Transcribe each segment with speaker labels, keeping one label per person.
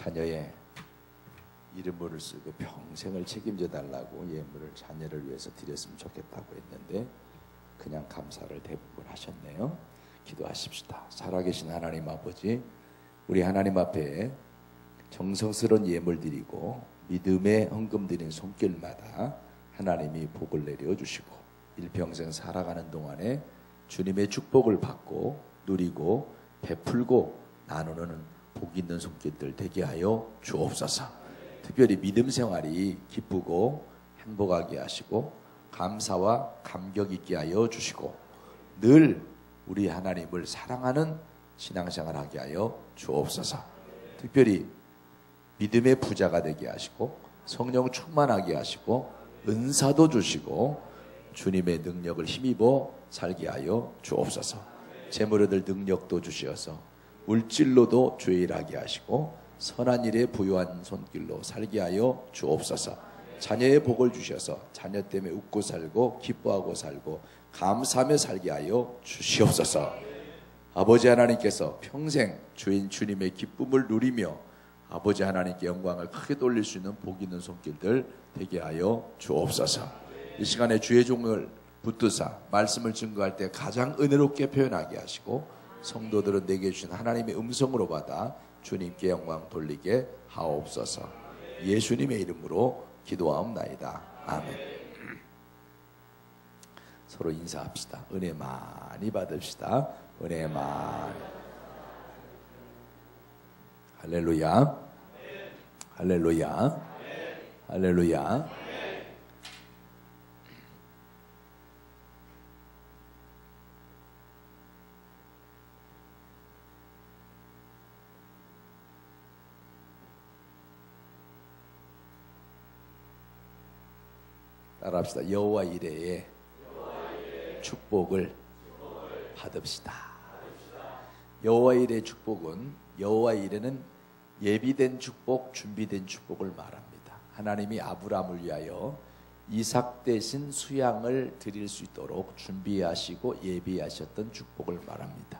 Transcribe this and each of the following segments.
Speaker 1: 자녀의 이름을 쓰고 평생을 책임져 달라고 예물을 자녀를 위해서 드렸으면 좋겠다고 했는데 그냥 감사를 대부분 하셨네요. 기도하십시다. 살아계신 하나님 아버지, 우리 하나님 앞에 정성스러운 예물 드리고 믿음의 헌금 드린 손길마다 하나님이 복을 내려주시고 일평생 살아가는 동안에 주님의 축복을 받고 누리고 베풀고 나누는 복 있는 손길들 되게 하여 주옵소서. 특별히 믿음 생활이 기쁘고 행복하게 하시고 감사와 감격 있게 하여 주시고 늘 우리 하나님을 사랑하는 신앙생활 하게 하여 주옵소서. 특별히 믿음의 부자가 되게 하시고 성령 충만하게 하시고 은사도 주시고 주님의 능력을 힘입어 살게 하여 주옵소서. 재물 얻을 능력도 주시어서 물질로도 주일하게 하시고 선한 일에 부유한 손길로 살게 하여 주옵소서. 자녀의 복을 주셔서 자녀 때문에 웃고 살고 기뻐하고 살고 감사하며 살게 하여 주시옵소서. 아버지 하나님께서 평생 주인 주님의 기쁨을 누리며 아버지 하나님께 영광을 크게 돌릴 수 있는 복 있는 손길들 되게 하여 주옵소서. 이 시간에 주의 종을 붙드사 말씀을 증거할 때 가장 은혜롭게 표현하게 하시고 성도들은 내게 주신 하나님의 음성으로 받아 주님께 영광 돌리게 하옵소서. 예수님의 이름으로 기도하옵나이다. 아멘. 서로 인사합시다. 은혜 많이 받읍시다. 은혜 많이. 할렐루야. 할렐루야. 할렐루야. 따라합시다. 여호와 이레의 축복을 받읍시다. 여호와 이레의 축복은, 여호와 이레는 예비된 축복, 준비된 축복을 말합니다. 하나님이 아브라함을 위하여 이삭 대신 수양을 드릴 수 있도록 준비하시고 예비하셨던 축복을 말합니다.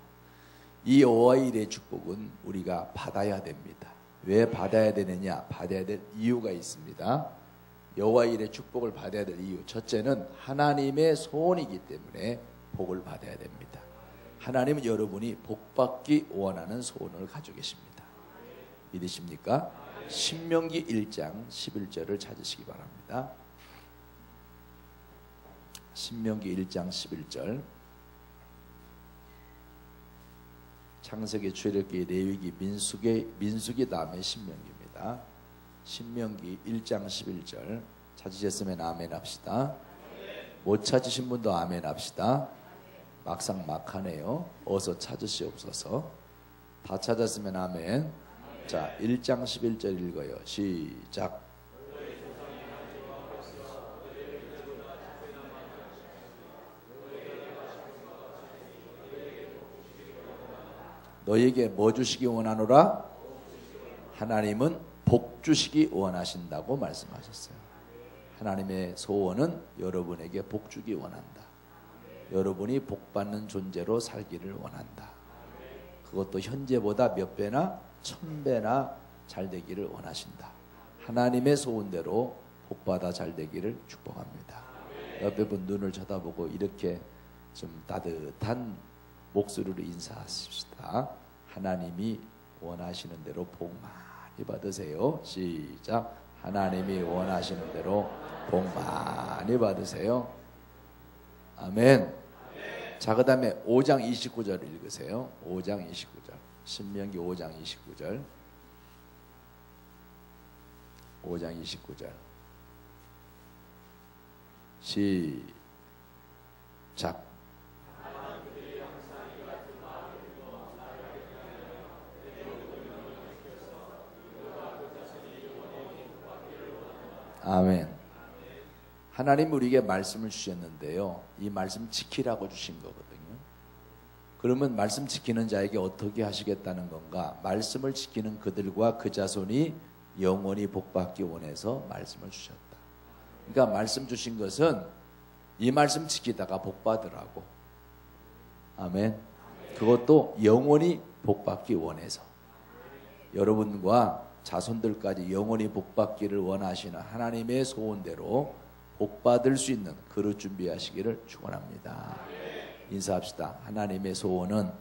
Speaker 1: 이 여호와 이레의 축복은 우리가 받아야 됩니다. 왜 받아야 되느냐? 받아야 될 이유가 있습니다. 여호와 이레의 축복을 받아야 될 이유, 첫째는 하나님의 소원이기 때문에 복을 받아야 됩니다. 하나님은 여러분이 복받기 원하는 소원을 가지고 계십니다. 믿으십니까? 신명기 1장 11절을 찾으시기 바랍니다. 신명기 1장 11절. 창세기, 출애굽기, 레위기, 민수기 다음에 신명기입니다. 신명기 1장 11절 찾으셨으면 아멘 합시다. 못 찾으신 분도 아멘 합시다. 막상 막하네요. 어서 찾으시옵소서. 다 찾았으면 아멘. 자, 1장 11절 읽어요. 시작. 너에게 뭐 주시기 원하노라? 하나님은 복 주시기 원하신다고 말씀하셨어요. 하나님의 소원은 여러분에게 복 주기 원한다. 여러분이 복 받는 존재로 살기를 원한다. 그것도 현재보다 몇 배나 1000배나 잘 되기를 원하신다. 하나님의 소원대로 복 받아 잘 되기를 축복합니다. 옆에 분 눈을 쳐다보고 이렇게 좀 따뜻한 목소리로 인사하십시다. 하나님이 원하시는 대로 복 많이 받으세요. 시작. 하나님이 원하시는 대로 복 많이 받으세요. 아멘. 자, 그 다음에 5장 29절 읽으세요. 5장 29절. 신명기 5장 29절. 5장 29절. 시작. 아멘. 하나님 우리에게 말씀을 주셨는데요, 이 말씀 지키라고 주신 거거든요. 그러면 말씀 지키는 자에게 어떻게 하시겠다는 건가? 말씀을 지키는 그들과 그 자손이 영원히 복받기 원해서 말씀을 주셨다. 그러니까 말씀 주신 것은 이 말씀 지키다가 복받으라고. 아멘. 그것도 영원히 복받기 원해서. 여러분과 자손들까지 영원히 복받기를 원하시는 하나님의 소원대로 복받을 수 있는 그릇 준비하시기를 축원합니다. 인사합시다. 하나님의 소원은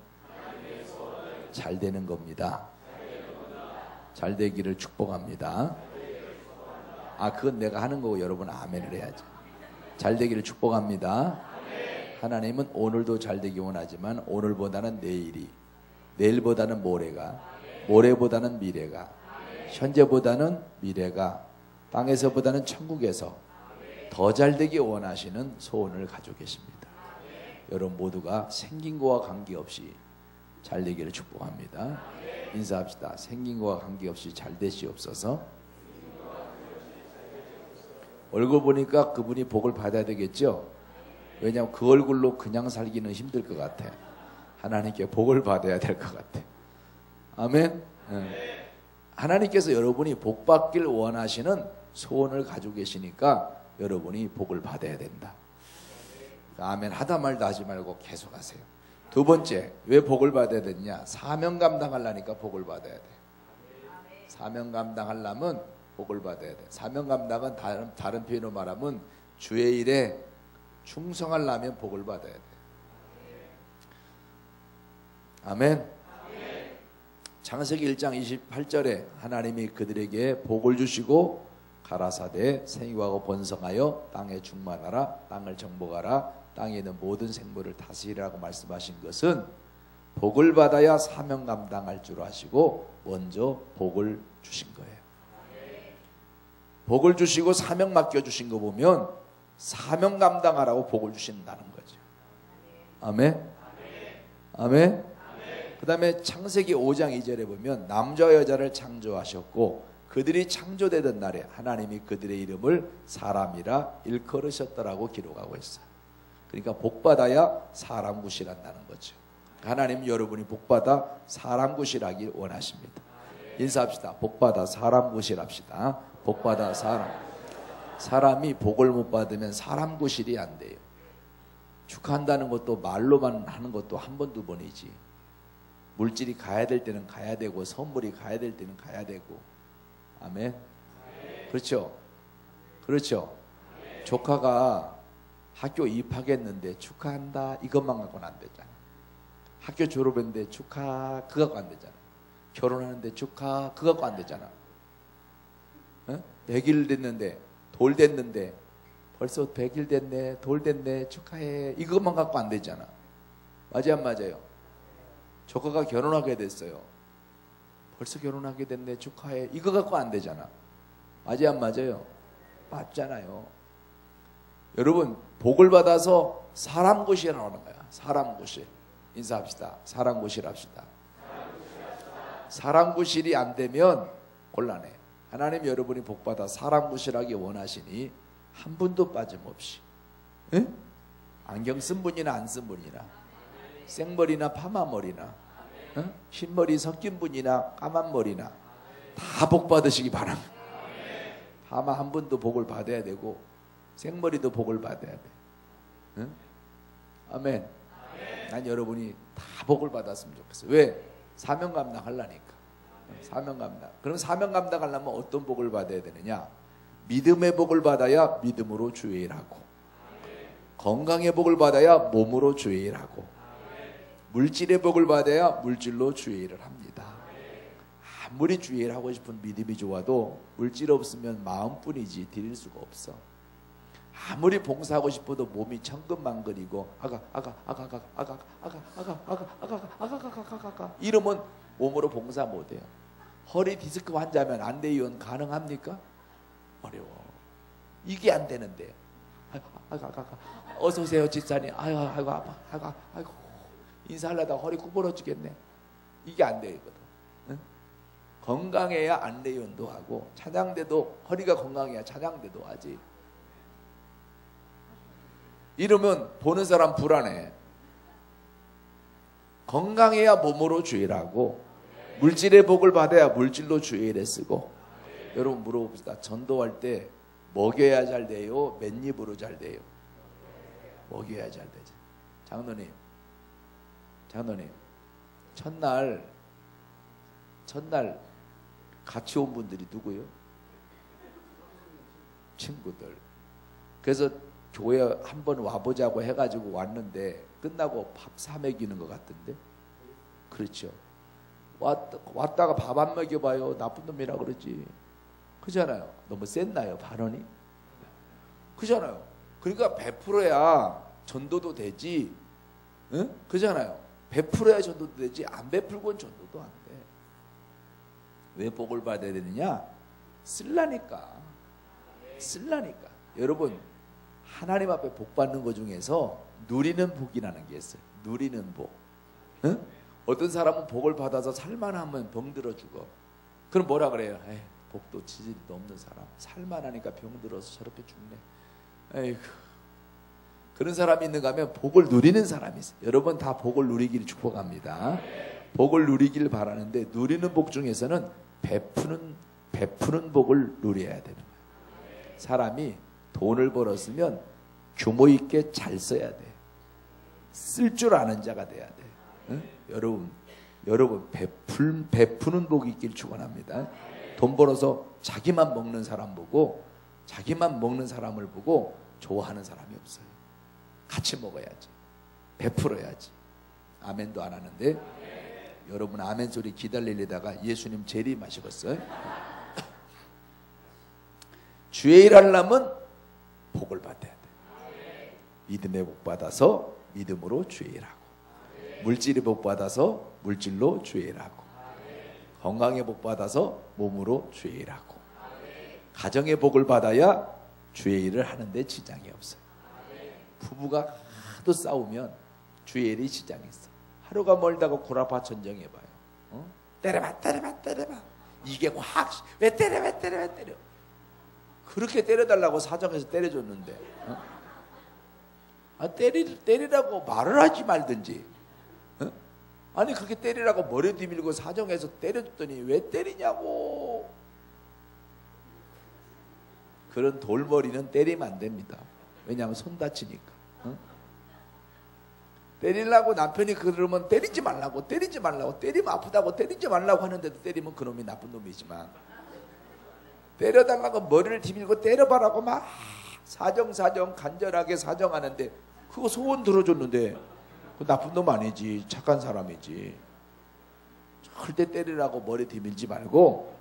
Speaker 1: 잘 되는 겁니다. 잘 되기를 축복합니다. 그건 내가 하는 거고 여러분 아멘을 해야죠. 잘 되기를 축복합니다. 하나님은 오늘도 잘 되기 원하지만 오늘보다는 내일이, 내일보다는 모레가, 모레보다는 미래가, 현재보다는 미래가, 땅에서보다는 천국에서 더 잘 되기 원하시는 소원을 가지고 계십니다. 여러분 모두가 생긴 거와 관계없이 잘 되기를 축복합니다. 인사합시다. 생긴 거와 관계없이 잘 되시옵소서. 얼굴 보니까 그분이 복을 받아야 되겠죠? 왜냐하면 그 얼굴로 그냥 살기는 힘들 것 같아. 하나님께 복을 받아야 될 것 같아. 아멘. 하나님께서 여러분이 복 받길 원하시는 소원을 가지고 계시니까 여러분이 복을 받아야 된다. 아멘 하다 말다 하지 말고 계속 하세요. 두 번째, 왜 복을 받아야 되냐? 사명 감당하려니까 복을 받아야 돼. 사명 감당하려면 복을 받아야 돼. 사명 감당은 다른 표현으로 말하면 주의 일에 충성하려면 복을 받아야 돼. 아멘. 창세기 1장 28절에 하나님이 그들에게 복을 주시고 가라사대 생육하고 번성하여 땅에 충만하라, 땅을 정복하라, 땅에 있는 모든 생물을 다스리라고 말씀하신 것은 복을 받아야 사명 감당할 줄 아시고 먼저 복을 주신 거예요. 복을 주시고 사명 맡겨주신 거 보면 사명 감당하라고 복을 주신다는 거죠. 아멘. 아멘. 그 다음에 창세기 5장 2절에 보면 남자와 여자를 창조하셨고 그들이 창조되던 날에 하나님이 그들의 이름을 사람이라 일컬으셨더라고 기록하고 있어요. 그러니까 복받아야 사람 구실한다는 거죠. 하나님 여러분이 복받아 사람 구실하길 원하십니다. 인사합시다. 복받아 사람 구실합시다. 복받아 사람이 복을 못 받으면 사람 구실이 안 돼요. 축하한다는 것도 말로만 하는 것도 한 번, 두 번이지. 물질이 가야 될 때는 가야 되고 선물이 가야 될 때는 가야 되고. 아멘. 그렇죠. 그렇죠. 조카가 학교 입학했는데 축하한다 이것만 갖고는 안 되잖아. 학교 졸업했는데 축하 그거 갖고 안 되잖아. 결혼하는데 축하 그거 갖고 안 되잖아. 100일 됐는데 돌 됐는데 벌써 100일 됐네 돌 됐네 축하해 이것만 갖고 안 되잖아. 맞아요 안 맞아요? 조카가 결혼하게 됐어요. 벌써 결혼하게 됐네 축하해 이거 갖고 안 되잖아. 맞아요 안 맞아요? 맞잖아요. 여러분 복을 받아서 사람 구실을 하는 거야. 사람 구실. 인사합시다. 사람 구실 합시다. 사람 구실이 안 되면 곤란해. 하나님 여러분이 복받아 사람 구실하기 원하시니 한 분도 빠짐없이 에? 안경 쓴 분이나 안 쓴 분이나 생머리나 파마머리나 흰머리 섞인 분이나 까만 머리나 다 복 받으시기 바랍니다. 파마 한 분도 복을 받아야 되고 생머리도 복을 받아야 돼. 응? 아멘. 난 여러분이 다 복을 받았으면 좋겠어요. 왜? 사명 감당하려니까. 사명 감당. 그럼 사명 감당하려면 어떤 복을 받아야 되느냐? 믿음의 복을 받아야 믿음으로 주의 일하고, 건강의 복을 받아야 몸으로 주의 일하고, 물질의 복을 받아야 물질로 주의 일을 합니다. 아무리 주의 일하고 싶은 믿음이 좋아도 물질 없으면 마음뿐이지 드릴 수가 없어. 아무리 봉사하고 싶어도 몸이 천근만근이고 이러면 몸으로 봉사 못해요. 허리 디스크 환자면 안대의원 가능합니까? 어려워. 이게 안 되는데 어서 오세요 집사님. 아이고 아파. 아이고 인사하려다가 허리 구부러지겠네. 이게 안 되거든. 응? 건강해야 안대의원도 하고 찬양대도 허리가 건강해야 찬양대도 하지. 이러면 보는 사람 불안해. 건강해야 몸으로 주일하고 물질의 복을 받아야 물질로 주일에 쓰고. 여러분 물어봅시다. 전도할 때 먹여야 잘 돼요? 맨입으로 잘 돼요? 먹여야 잘 되지. 장로님 첫날 같이 온 분들이 누구요? 친구들. 그래서 교회 한번 와보자고 해가지고 왔는데 끝나고 밥 사 먹이는 것 같던데. 그렇죠. 왔다가 밥 안 먹여봐요. 나쁜 놈이라 그러지. 그잖아요. 너무 셌나요 발언이? 그잖아요. 그러니까 베풀어야 전도도 되지. 응? 그잖아요. 베풀어야 전도도 되지. 안 베풀고는 전도도 안 돼. 왜 복을 받아야 되느냐? 쓸라니까. 쓸라니까. 여러분, 하나님 앞에 복 받는 것 중에서 누리는 복이라는 게 있어요. 누리는 복. 응? 어떤 사람은 복을 받아서 살만하면 병들어 죽어. 그럼 뭐라 그래요? 에이, 복도 지지리도 없는 사람. 살만하니까 병들어서 저렇게 죽네. 에이구. 그런 사람이 있는가 하면 복을 누리는 사람이 있어요. 여러분 다 복을 누리기를 축복합니다. 복을 누리길 바라는데 누리는 복 중에서는 베푸는 복을 누려야 되는 거예요. 사람이 돈을 벌었으면 규모 있게 잘 써야 돼. 쓸 줄 아는 자가 돼야 돼. 응? 여러분 베푸는 복이 있길 축원합니다. 돈 벌어서 자기만 먹는 사람 보고 자기만 먹는 사람을 보고 좋아하는 사람이 없어요. 같이 먹어야지. 베풀어야지. 아멘도 안 하는데 여러분 아멘 소리 기다리려다가 예수님 재림하시겠어요? 주의 일 하려면 복을 받아야 돼. 믿음의 복 받아서 믿음으로 주의 일하고, 물질의 복 받아서 물질로 주의 일하고, 건강의 복 받아서 몸으로 주의 일하고, 가정의 복을 받아야 주의 일을 하는데 지장이 없어요. 부부가 하도 싸우면 주의 일이 지장이 있어. 하루가 멀다고 구라파 전쟁해봐요. 어? 때려봐. 이게 확 왜 때려. 그렇게 때려달라고 사정해서 때려줬는데 때리라고 말을 하지 말든지. 아니 그렇게 때리라고 머리 뒤밀고 사정해서 때려줬더니 왜 때리냐고. 그런 돌머리는 때리면 안 됩니다. 왜냐하면 손 다치니까. 때리려고 남편이 그러면 때리지 말라고 때리면 아프다고 때리지 말라고 하는데도 때리면 그놈이 나쁜 놈이지만, 때려달라고 머리를 뒤밀고 때려봐라고 막 사정 간절하게 사정하는데 그거 소원 들어줬는데 그 나쁜 놈 아니지. 착한 사람이지. 절대 때리라고 머리 뒤밀지 말고,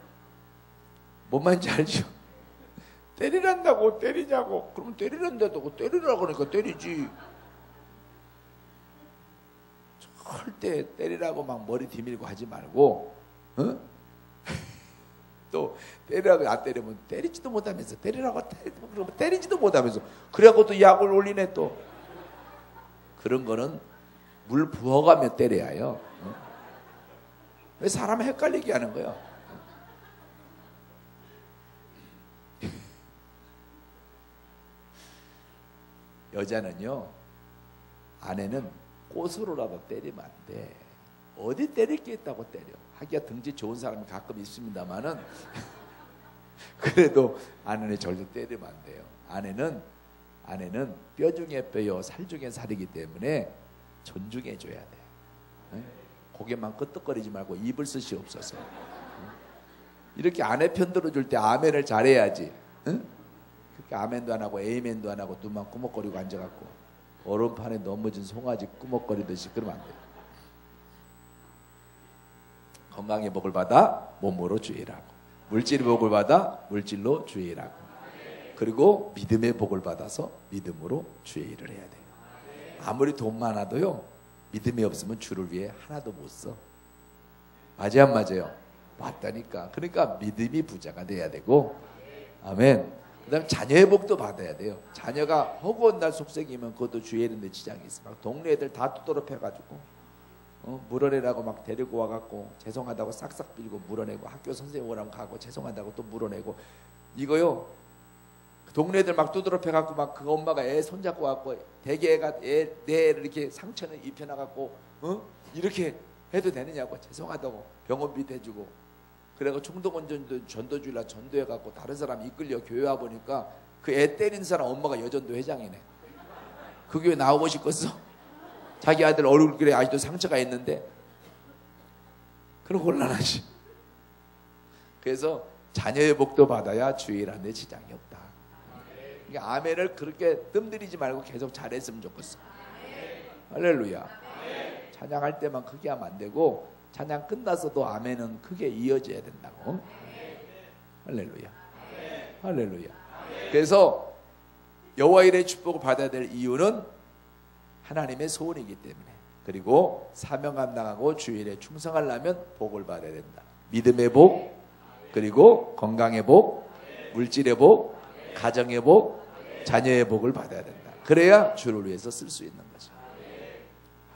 Speaker 1: 뭔 말인지 알죠? 때리란다고 때리냐고. 그럼 때리란다고 때리라고 그러니까 때리지. 절대 때리라고 막 머리 뒤밀고 하지 말고, 어? 또 때리라고 안 때리면 때리지도 못하면서 때리라고 그러면 때리지도 못하면서 그래갖고 또 약을 올리네 또. 그런 거는 물 부어가며 때려야 해요. 어? 왜 사람 헷갈리게 하는 거야? 여자는요, 아내는 꽃으로라도 때리면 안 돼. 어디 때릴 게 있다고 때려. 하기야 등지 좋은 사람이 가끔 있습니다만은 그래도 아내는 절대 때리면 안 돼요. 아내는 뼈 중에 뼈요 살 중에 살이기 때문에 존중해 줘야 돼. 네? 고개만 끄덕거리지 말고 입을 쓰시옵소서. 이렇게 아내 편 들어줄 때 아멘을 잘해야지. 응? 그렇게 아멘도 안 하고 에이멘도 안 하고 눈만 꾸벅거리고 앉아갖고 얼음판에 넘어진 송아지 꾸벅거리듯이 그러면 안 돼요. 건강의 복을 받아 몸으로 주의하고, 물질의 복을 받아 물질로 주의하고, 그리고 믿음의 복을 받아서 믿음으로 주의 일을 해야 돼요. 아무리 돈 많아도요, 믿음이 없으면 주를 위해 하나도 못 써. 맞아요 안 맞아요? 맞다니까. 그러니까 믿음이 부자가 돼야 되고, 아멘. 그 다음에 자녀의 복도 받아야 돼요. 자녀가 허구한 날 속삭이면 그것도 주의 일인데 지장이 있어. 막 동네 애들 다 두드러펴가지고 물어내라고 막 데리고 와갖고 죄송하다고 싹싹 빌고 물어내고, 학교 선생님 오라면 가고 죄송하다고 또 물어내고. 이거요, 동네 애들 막 두드러펴갖고 막 그 엄마가 애 손잡고 갖고 대개 애가 내 애를 이렇게 상처는 입혀놔갖고 이렇게 해도 되느냐고. 죄송하다고 병원비 대주고. 그래서 총동원 전도주일날 전도해갖고 다른 사람 이끌려 교회 와보니까 그 애 때린 사람 엄마가 여전도 회장이네. 그 교회 나오고 싶겠어? 자기 아들 얼굴에 아직도 상처가 있는데. 그럼 곤란하지. 그래서 자녀의 복도 받아야 주일 안에 지장이 없다. 그러니까 아멘을 그렇게 뜸들이지 말고 계속 잘했으면 좋겠어. 할렐루야. 찬양할 때만 크게 하면 안 되고 찬양 끝나서도 아멘은 크게 이어져야 된다고. 할렐루야. 할렐루야. 그래서 여호와 일의 축복을 받아야 될 이유는 하나님의 소원이기 때문에, 그리고 사명 감당하고 주일에 충성하려면 복을 받아야 된다. 믿음의 복, 그리고 건강의 복, 물질의 복, 가정의 복, 자녀의 복을 받아야 된다. 그래야 주를 위해서 쓸 수 있는 거죠.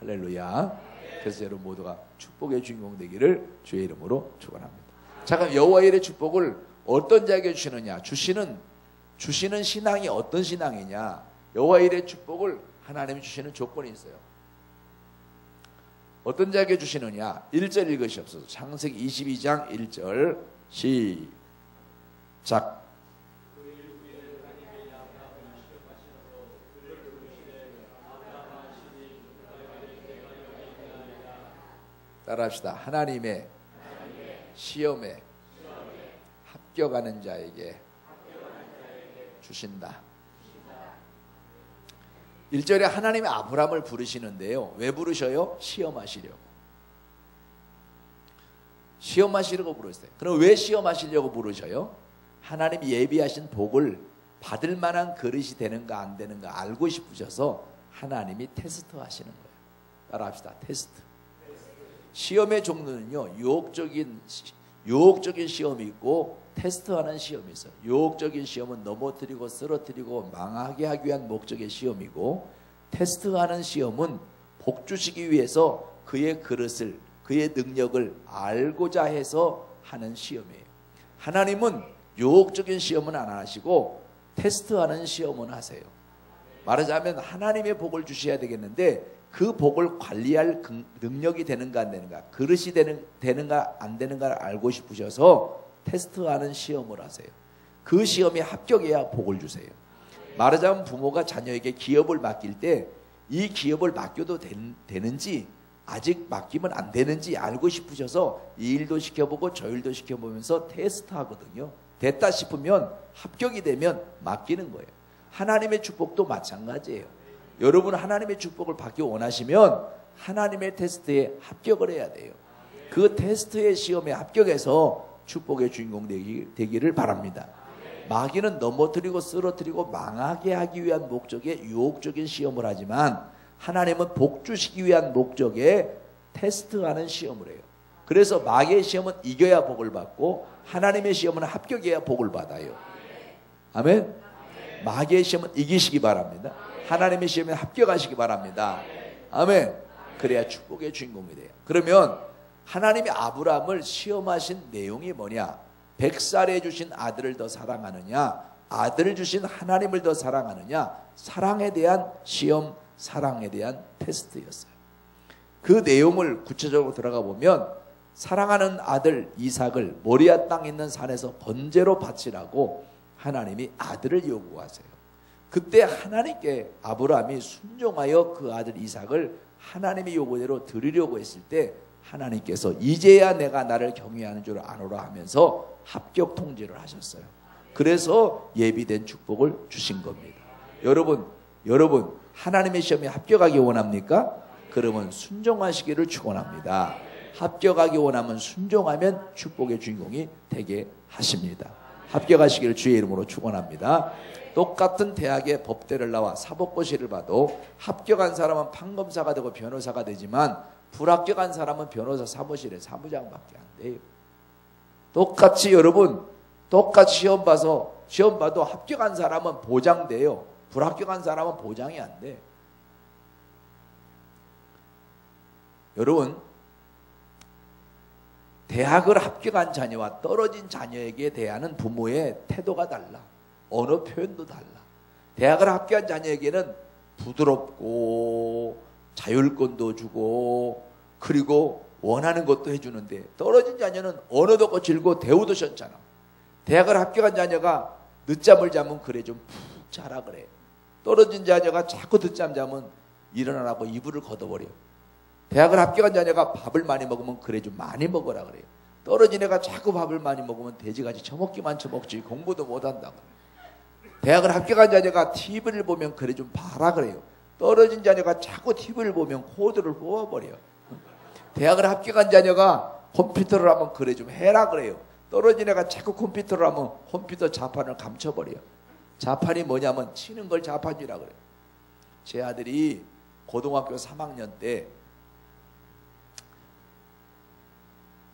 Speaker 1: 할렐루야. 그래서 여러분 모두가 축복의 주인공 되기를 주의 이름으로 축원합니다. 잠깐, 여호와 일의 축복을 어떤 자에게 주시느냐? 주시는 신앙이 어떤 신앙이냐? 여호와 일의 축복을 하나님이 주시는 조건이 있어요. 어떤 자에게 주시느냐? 1절 읽으시옵소서. 창세기 22장 1절 시작. 따라합시다. 하나님의 시험에 합격하는 자에게 주신다. 1절에 하나님이 아브라함을 부르시는데요. 왜 부르셔요? 시험하시려고. 시험하시려고 부르셨어요. 그럼 왜 시험하시려고 부르셔요? 하나님이 예비하신 복을 받을 만한 그릇이 되는가 안 되는가 알고 싶으셔서 하나님이 테스트 하시는 거예요. 따라합시다. 테스트. 시험의 종류는요, 유혹적인 시험이 있고 테스트하는 시험이 있어요. 유혹적인 시험은 넘어뜨리고 쓰러뜨리고 망하게 하기 위한 목적의 시험이고, 테스트하는 시험은 복 주시기 위해서 그의 그릇을, 그의 능력을 알고자 해서 하는 시험이에요. 하나님은 유혹적인 시험은 안 하시고 테스트하는 시험은 하세요. 말하자면 하나님의 복을 주셔야 되겠는데 그 복을 관리할 능력이 되는가 안 되는가, 그릇이 되는가 안 되는가를 알고 싶으셔서 테스트하는 시험을 하세요. 그 시험에 합격해야 복을 주세요. 말하자면 부모가 자녀에게 기업을 맡길 때 이 기업을 맡겨도 되는지, 아직 맡기면 안 되는지 알고 싶으셔서 이 일도 시켜보고 저 일도 시켜보면서 테스트하거든요. 됐다 싶으면, 합격이 되면 맡기는 거예요. 하나님의 축복도 마찬가지예요. 여러분 하나님의 축복을 받기 원하시면 하나님의 테스트에 합격을 해야 돼요. 그 테스트의 시험에 합격해서 축복의 주인공 되기를 바랍니다. 마귀는 넘어뜨리고 쓰러뜨리고 망하게 하기 위한 목적의 유혹적인 시험을 하지만 하나님은 복 주시기 위한 목적의 테스트하는 시험을 해요. 그래서 마귀의 시험은 이겨야 복을 받고 하나님의 시험은 합격해야 복을 받아요. 아멘. 마귀의 시험은 이기시기 바랍니다. 하나님의 시험에 합격하시기 바랍니다. 아멘. 그래야 축복의 주인공이 돼요. 그러면 하나님이 아브라함을 시험하신 내용이 뭐냐? 100살에 주신 아들을 더 사랑하느냐, 아들을 주신 하나님을 더 사랑하느냐, 사랑에 대한 시험, 사랑에 대한 테스트였어요. 그 내용을 구체적으로 들어가 보면 사랑하는 아들 이삭을 모리아 땅에 있는 산에서 번제로 바치라고 하나님이 아들을 요구하세요. 그때 하나님께 아브라함이 순종하여 그 아들 이삭을 하나님의 요구대로 드리려고 했을 때 하나님께서 이제야 내가 나를 경외하는 줄 아노라 하면서 합격 통지를 하셨어요. 그래서 예비된 축복을 주신 겁니다. 여러분 하나님의 시험에 합격하기 원합니까? 그러면 순종하시기를 축원합니다. 합격하기 원하면 순종하면 축복의 주인공이 되게 하십니다. 합격하시기를 주의 이름으로 축원합니다. 똑같은 대학의 법대를 나와 사법고시를 봐도 합격한 사람은 판검사가 되고 변호사가 되지만 불합격한 사람은 변호사 사무실에 사무장밖에 안 돼요. 똑같이 여러분, 똑같이 시험 봐도 합격한 사람은 보장돼요. 불합격한 사람은 보장이 안 돼. 여러분, 대학을 합격한 자녀와 떨어진 자녀에게 대하는 부모의 태도가 달라. 언어 표현도 달라. 대학을 합격한 자녀에게는 부드럽고 자율권도 주고 그리고 원하는 것도 해주는데, 떨어진 자녀는 언어도 거칠고 대우도 시원찮아. 대학을 합격한 자녀가 늦잠을 자면 그래 좀 푹 자라 그래. 떨어진 자녀가 자꾸 늦잠 자면 일어나라고 이불을 걷어버려. 대학을 합격한 자녀가 밥을 많이 먹으면 그래 좀 많이 먹어라 그래요. 떨어진 애가 자꾸 밥을 많이 먹으면 돼지같이 처먹기만 처먹지 공부도 못한다고. 대학을 합격한 자녀가 TV를 보면 그래 좀 봐라 그래요. 떨어진 자녀가 자꾸 TV를 보면 코드를 뽑아버려요. 대학을 합격한 자녀가 컴퓨터를 하면 그래 좀 해라 그래요. 떨어진 애가 자꾸 컴퓨터를 하면 컴퓨터 자판을 감춰버려요. 자판이 뭐냐면 치는 걸 자판이라 그래요. 제 아들이 고등학교 3학년 때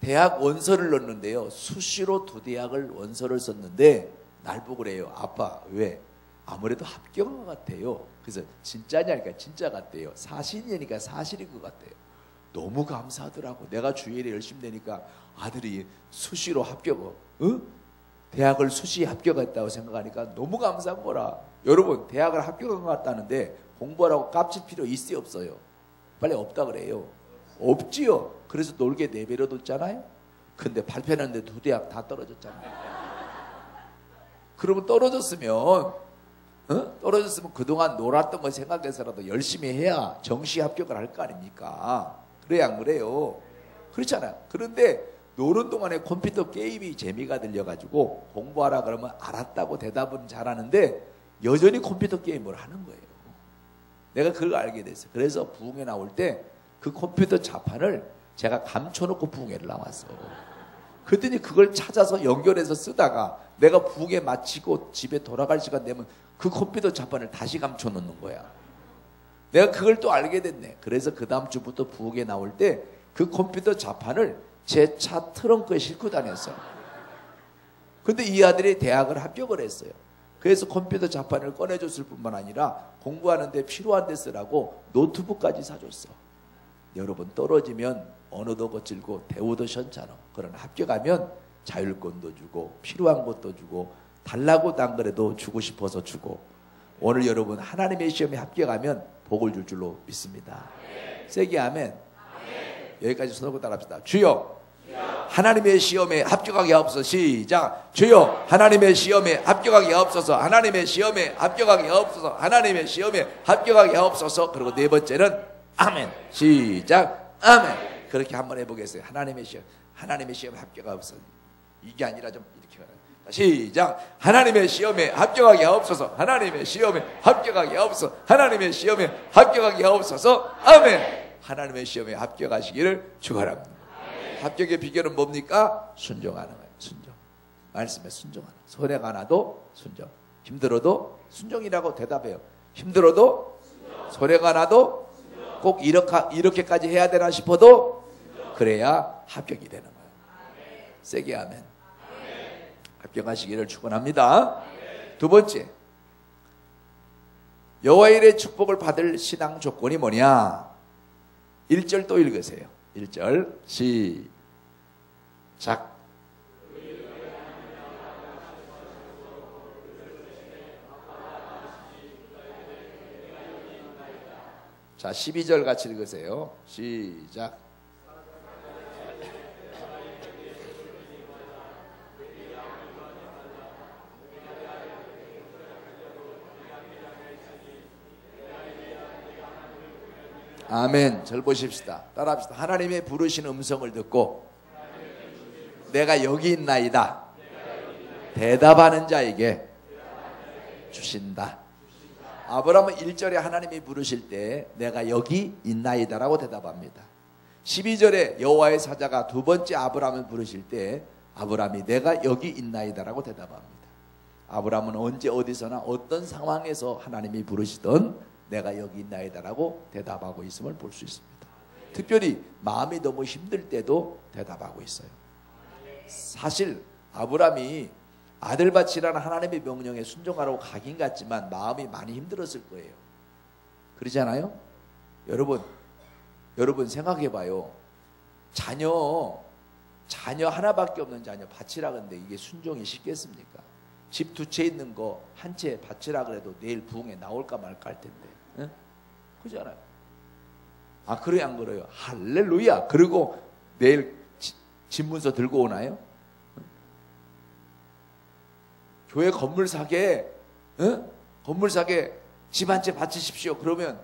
Speaker 1: 대학 원서를 넣었는데요. 수시로 2대학을 원서를 썼는데 날 보고 그래요. 아빠 왜? 아무래도 합격한 것 같아요. 그래서 진짜냐니까 진짜 같대요. 사실이니까 사실인 것 같대요. 너무 감사하더라고. 내가 주일에 열심히 되니까 아들이 수시로 합격, 대학을 수시 합격했다고 생각하니까 너무 감사한 거라. 여러분 대학을 합격한 것 같다는데 공부하라고 깝칠 필요 있어요 없어요? 빨리 없다 그래요. 없지요. 그래서 놀게 내버려뒀잖아요. 근데 발표했는데 2대학 다 떨어졌잖아요. 그러면 떨어졌으면 그동안 놀았던 거 생각해서라도 열심히 해야 정시 합격을 할 거 아닙니까? 그래야 안 그래요? 그렇잖아요. 그런데 노는 동안에 컴퓨터 게임이 재미가 들려가지고 공부하라 그러면 알았다고 대답은 잘하는데 여전히 컴퓨터 게임을 하는 거예요. 내가 그걸 알게 됐어요. 그래서 부흥회 나올 때 그 컴퓨터 자판을 제가 감춰놓고 부흥회를 나왔어. 그랬더니 그걸 찾아서 연결해서 쓰다가 내가 부흥회 마치고 집에 돌아갈 시간 되면 그 컴퓨터 자판을 다시 감춰놓는 거야. 내가 그걸 또 알게 됐네. 그래서 그 다음 주부터 부흥회 나올 때 그 컴퓨터 자판을 제 차 트렁크에 싣고 다녔어요. 근데 이 아들이 대학을 합격을 했어요. 그래서 컴퓨터 자판을 꺼내줬을 뿐만 아니라 공부하는데 필요한 데 쓰라고 노트북까지 사줬어. 여러분 떨어지면 언어도 거칠고 대우도 시원찮아. 그러나 합격하면 자율권도 주고 필요한 것도 주고 달라고 난 그래도 주고 싶어서 주고. 오늘 여러분 하나님의 시험에 합격하면 복을 줄 줄로 믿습니다. 세게 아멘. 여기까지 손 들고 따라합시다. 주여 하나님의 시험에 합격하게 하옵소서. 시작. 주여 하나님의 시험에 합격하게 하옵소서. 하나님의 시험에 합격하게 하옵소서. 하나님의 시험에 합격하게 하옵소서. 그리고 네 번째는 아멘. 시작. 아멘. 그렇게 한번 해보겠어요. 하나님의 시험에 합격하옵소서. 이게 아니라 좀 이렇게 가요. 시작. 하나님의 시험에 합격하게 하옵소서. 하나님의 시험에 합격하게 하옵소서. 하나님의 시험에 합격하게 하옵소서. 아멘. 하나님의 시험에 합격하시기를 축원합니다. 합격의 비결은 뭡니까? 순종하는 거예요. 순종. 말씀에 순종하는 거예요. 손해가 나도 순종. 힘들어도 순종이라고 대답해요. 힘들어도 손해가 나도 꼭 이렇게까지 해야 되나 싶어도 그래야 합격이 되는 거예요. 세게 아멘. 합격하시기를 축원합니다. 두 번째, 여호와의 일의 축복을 받을 신앙 조건이 뭐냐? 1절 또 읽으세요. 1절 시작. 자, 12절 같이 읽으세요. 시작. 아멘. 절 보십시다. 따라합시다. 하나님의 부르신 음성을 듣고 내가 여기 있나이다 대답하는 자에게 주신다. 아브라함은 1절에 하나님이 부르실 때 내가 여기 있나이다라고 대답합니다. 12절에 여호와의 사자가 두 번째 아브라함을 부르실 때 아브라함이 내가 여기 있나이다라고 대답합니다. 아브라함은 언제 어디서나 어떤 상황에서 하나님이 부르시던 내가 여기 있나이다라고 대답하고 있음을 볼 수 있습니다. 특별히 마음이 너무 힘들 때도 대답하고 있어요. 사실 아브라함이 아들밭이라는 하나님의 명령에 순종하라고 가긴 갔지만 마음이 많이 힘들었을 거예요. 그러잖아요? 여러분 생각해봐요. 자녀 하나밖에 없는 자녀 바치라 그러는데 이게 순종이 쉽겠습니까? 집 두 채 있는 거 한 채 바치라 그래도 내일 부흥에 나올까 말까 할 텐데. 응? 그러잖아요. 아, 그래요 안 그래요? 할렐루야. 그리고 내일 집문서 들고 오나요? 응? 교회 건물 사게, 응? 건물 사게 집 한 채 바치십시오. 그러면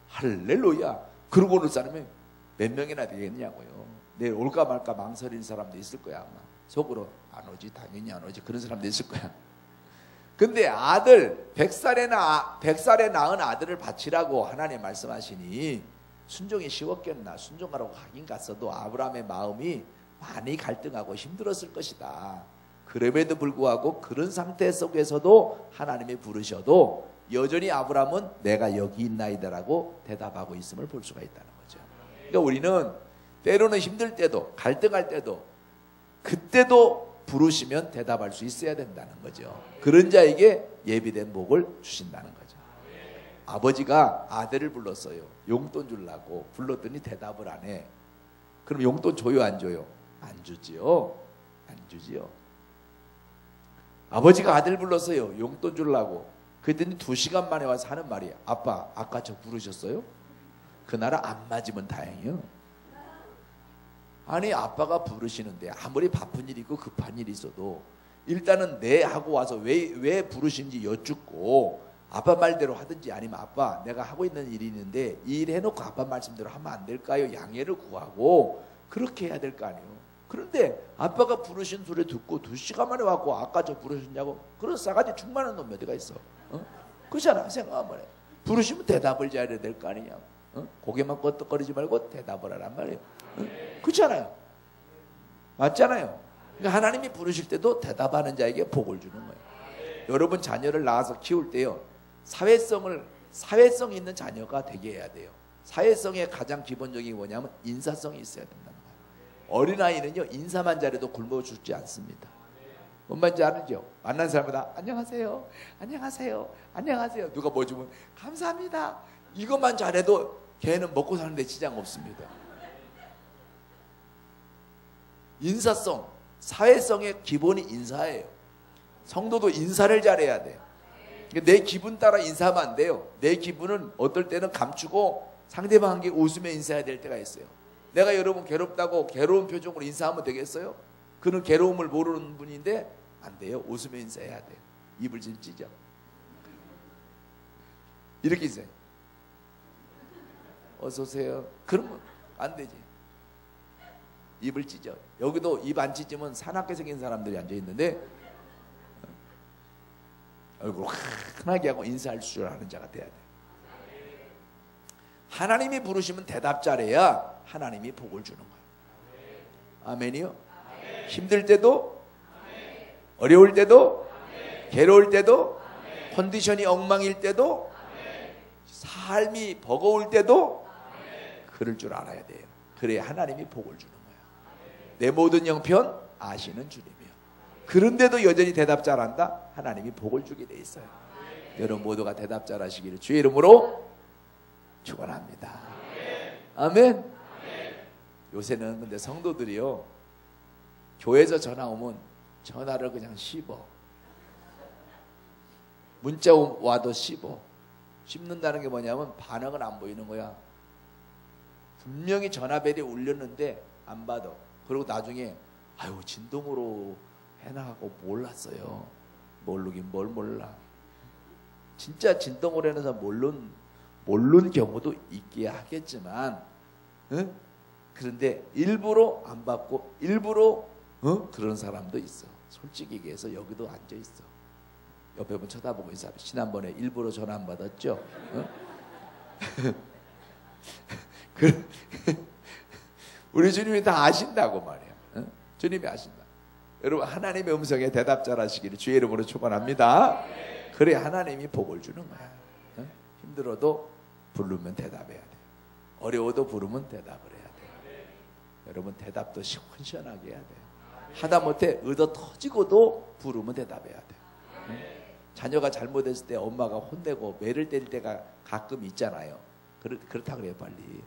Speaker 1: 할렐루야. 그러고 오는 사람이 몇 명이나 되겠냐고요. 내일 올까 말까 망설이는 사람도 있을 거야. 아마 속으로 안 오지, 당연히 안 오지, 그런 사람도 있을 거야. 근데 아들 100살에 낳은 아들을 바치라고 하나님 말씀하시니 순종이 쉬웠겠나. 순종하라고 하긴 갔어도 아브라함의 마음이 많이 갈등하고 힘들었을 것이다. 그럼에도 불구하고 그런 상태 속에서도 하나님이 부르셔도 여전히 아브라함은 내가 여기 있나이다라고 대답하고 있음을 볼 수가 있다는 거죠. 그러니까 우리는 때로는 힘들 때도 갈등할 때도 그때도 부르시면 대답할 수 있어야 된다는 거죠. 그런 자에게 예비된 복을 주신다는 거죠. 아버지가 아들을 불렀어요. 용돈 주려고 불렀더니 대답을 안 해. 그럼 용돈 줘요, 안 줘요? 안 주지요. 안 주지요. 아버지가 아들 불렀어요. 용돈 주려고. 그랬더니 2시간 만에 와서 하는 말이야. 아빠, 아까 저 부르셨어요? 그날은 안 맞으면 다행이요. 아니, 아빠가 부르시는데 아무리 바쁜 일이 있고 급한 일이 있어도 일단은 네 하고 와서 왜 부르신지 여쭙고 아빠 말대로 하든지, 아니면 아빠 내가 하고 있는 일이 있는데 이 일 해놓고 아빠 말씀대로 하면 안 될까요? 양해를 구하고 그렇게 해야 될 거 아니에요. 그런데 아빠가 부르신 소리 듣고 2시간 만에 왔고 아까 저 부르셨냐고, 그런 싸가지 충만한 놈이 어디가 있어? 그렇잖아. 생각하면 부르시면 대답을 잘해야 될 거 아니냐. 고개만 끄덕거리지 말고 대답을 하란 말이에요. 그렇잖아요. 맞잖아요. 그러니까 하나님이 부르실 때도 대답하는 자에게 복을 주는 거예요. 여러분 자녀를 낳아서 키울 때요, 사회성 있는 자녀가 되게 해야 돼요. 사회성의 가장 기본적인 게 뭐냐면 인사성이 있어야 된다는 거예요. 어린아이는요, 인사만 잘해도 굶어 죽지 않습니다. 뭔 말인지 알죠? 만난 사람마다 안녕하세요, 안녕하세요, 안녕하세요. 누가 뭐 주면 감사합니다. 이것만 잘해도 걔는 먹고 사는데 지장 없습니다. 인사성, 사회성의 기본이 인사예요. 성도도 인사를 잘해야 돼요. 내 기분 따라 인사하면 안 돼요. 내 기분은 어떨 때는 감추고 상대방에게 웃으며 인사해야 될 때가 있어요. 내가 여러분 괴롭다고 괴로운 표정으로 인사하면 되겠어요? 그는 괴로움을 모르는 분인데 안 돼요. 웃으며 인사해야 돼요. 입을 좀 찢어. 이렇게 인사해요. 어서 오세요. 그러면 안 되지. 입을 찢어. 여기도 입 안 찢으면 사납게 생긴 사람들이 앉아 있는데 얼굴 환하게 하고 인사할 줄 아는 자가 돼야 돼. 하나님이 부르시면 대답 잘해야 하나님이 복을 주는 거예요. 아멘이요? 힘들 때도, 어려울 때도, 괴로울 때도, 컨디션이 엉망일 때도, 삶이 버거울 때도 그럴 줄 알아야 돼요. 그래야 하나님이 복을 주는 거예요. 내 모든 형편 아시는 주님이요. 그런데도 여전히 대답 잘한다? 하나님이 복을 주게 돼 있어요. 여러분 모두가 대답 잘하시기를 주의 이름으로 축원합니다. 아멘. 요새는 근데 성도들이요, 교회에서 전화 오면 전화를 그냥 씹어. 문자 와도 씹어. 씹는다는 게 뭐냐면 반응은 안 보이는 거야. 분명히 전화벨이 울렸는데 안 받아. 그리고 나중에 아유 진동으로 해나가고 몰랐어요. 모르긴 뭘 몰라. 진짜 진동으로 해놔서 모르는 경우도 있기야 하겠지만, 그런데 일부러 안 받고 일부러 그런 사람도 있어. 솔직히 얘기해서 여기도 앉아 있어. 옆에 분 쳐다보고 있어. 지난번에 일부러 전화 안 받았죠? 우리 주님이 다 아신다고 말이야. 주님이 아신다. 여러분 하나님의 음성에 대답 잘하시기를 주의 이름으로 축원합니다. 그래 하나님이 복을 주는 거야. 힘들어도 부르면 대답해야 돼. 어려워도 부르면 대답을 해야 돼. 여러분 대답도 시원시원하게 해야 돼. 하다못해 의도 터지고도 부르면 대답해야 돼. 자녀가 잘못했을 때 엄마가 혼내고 매를 때릴 때가 가끔 있잖아요. 그렇다 그래요 빨리.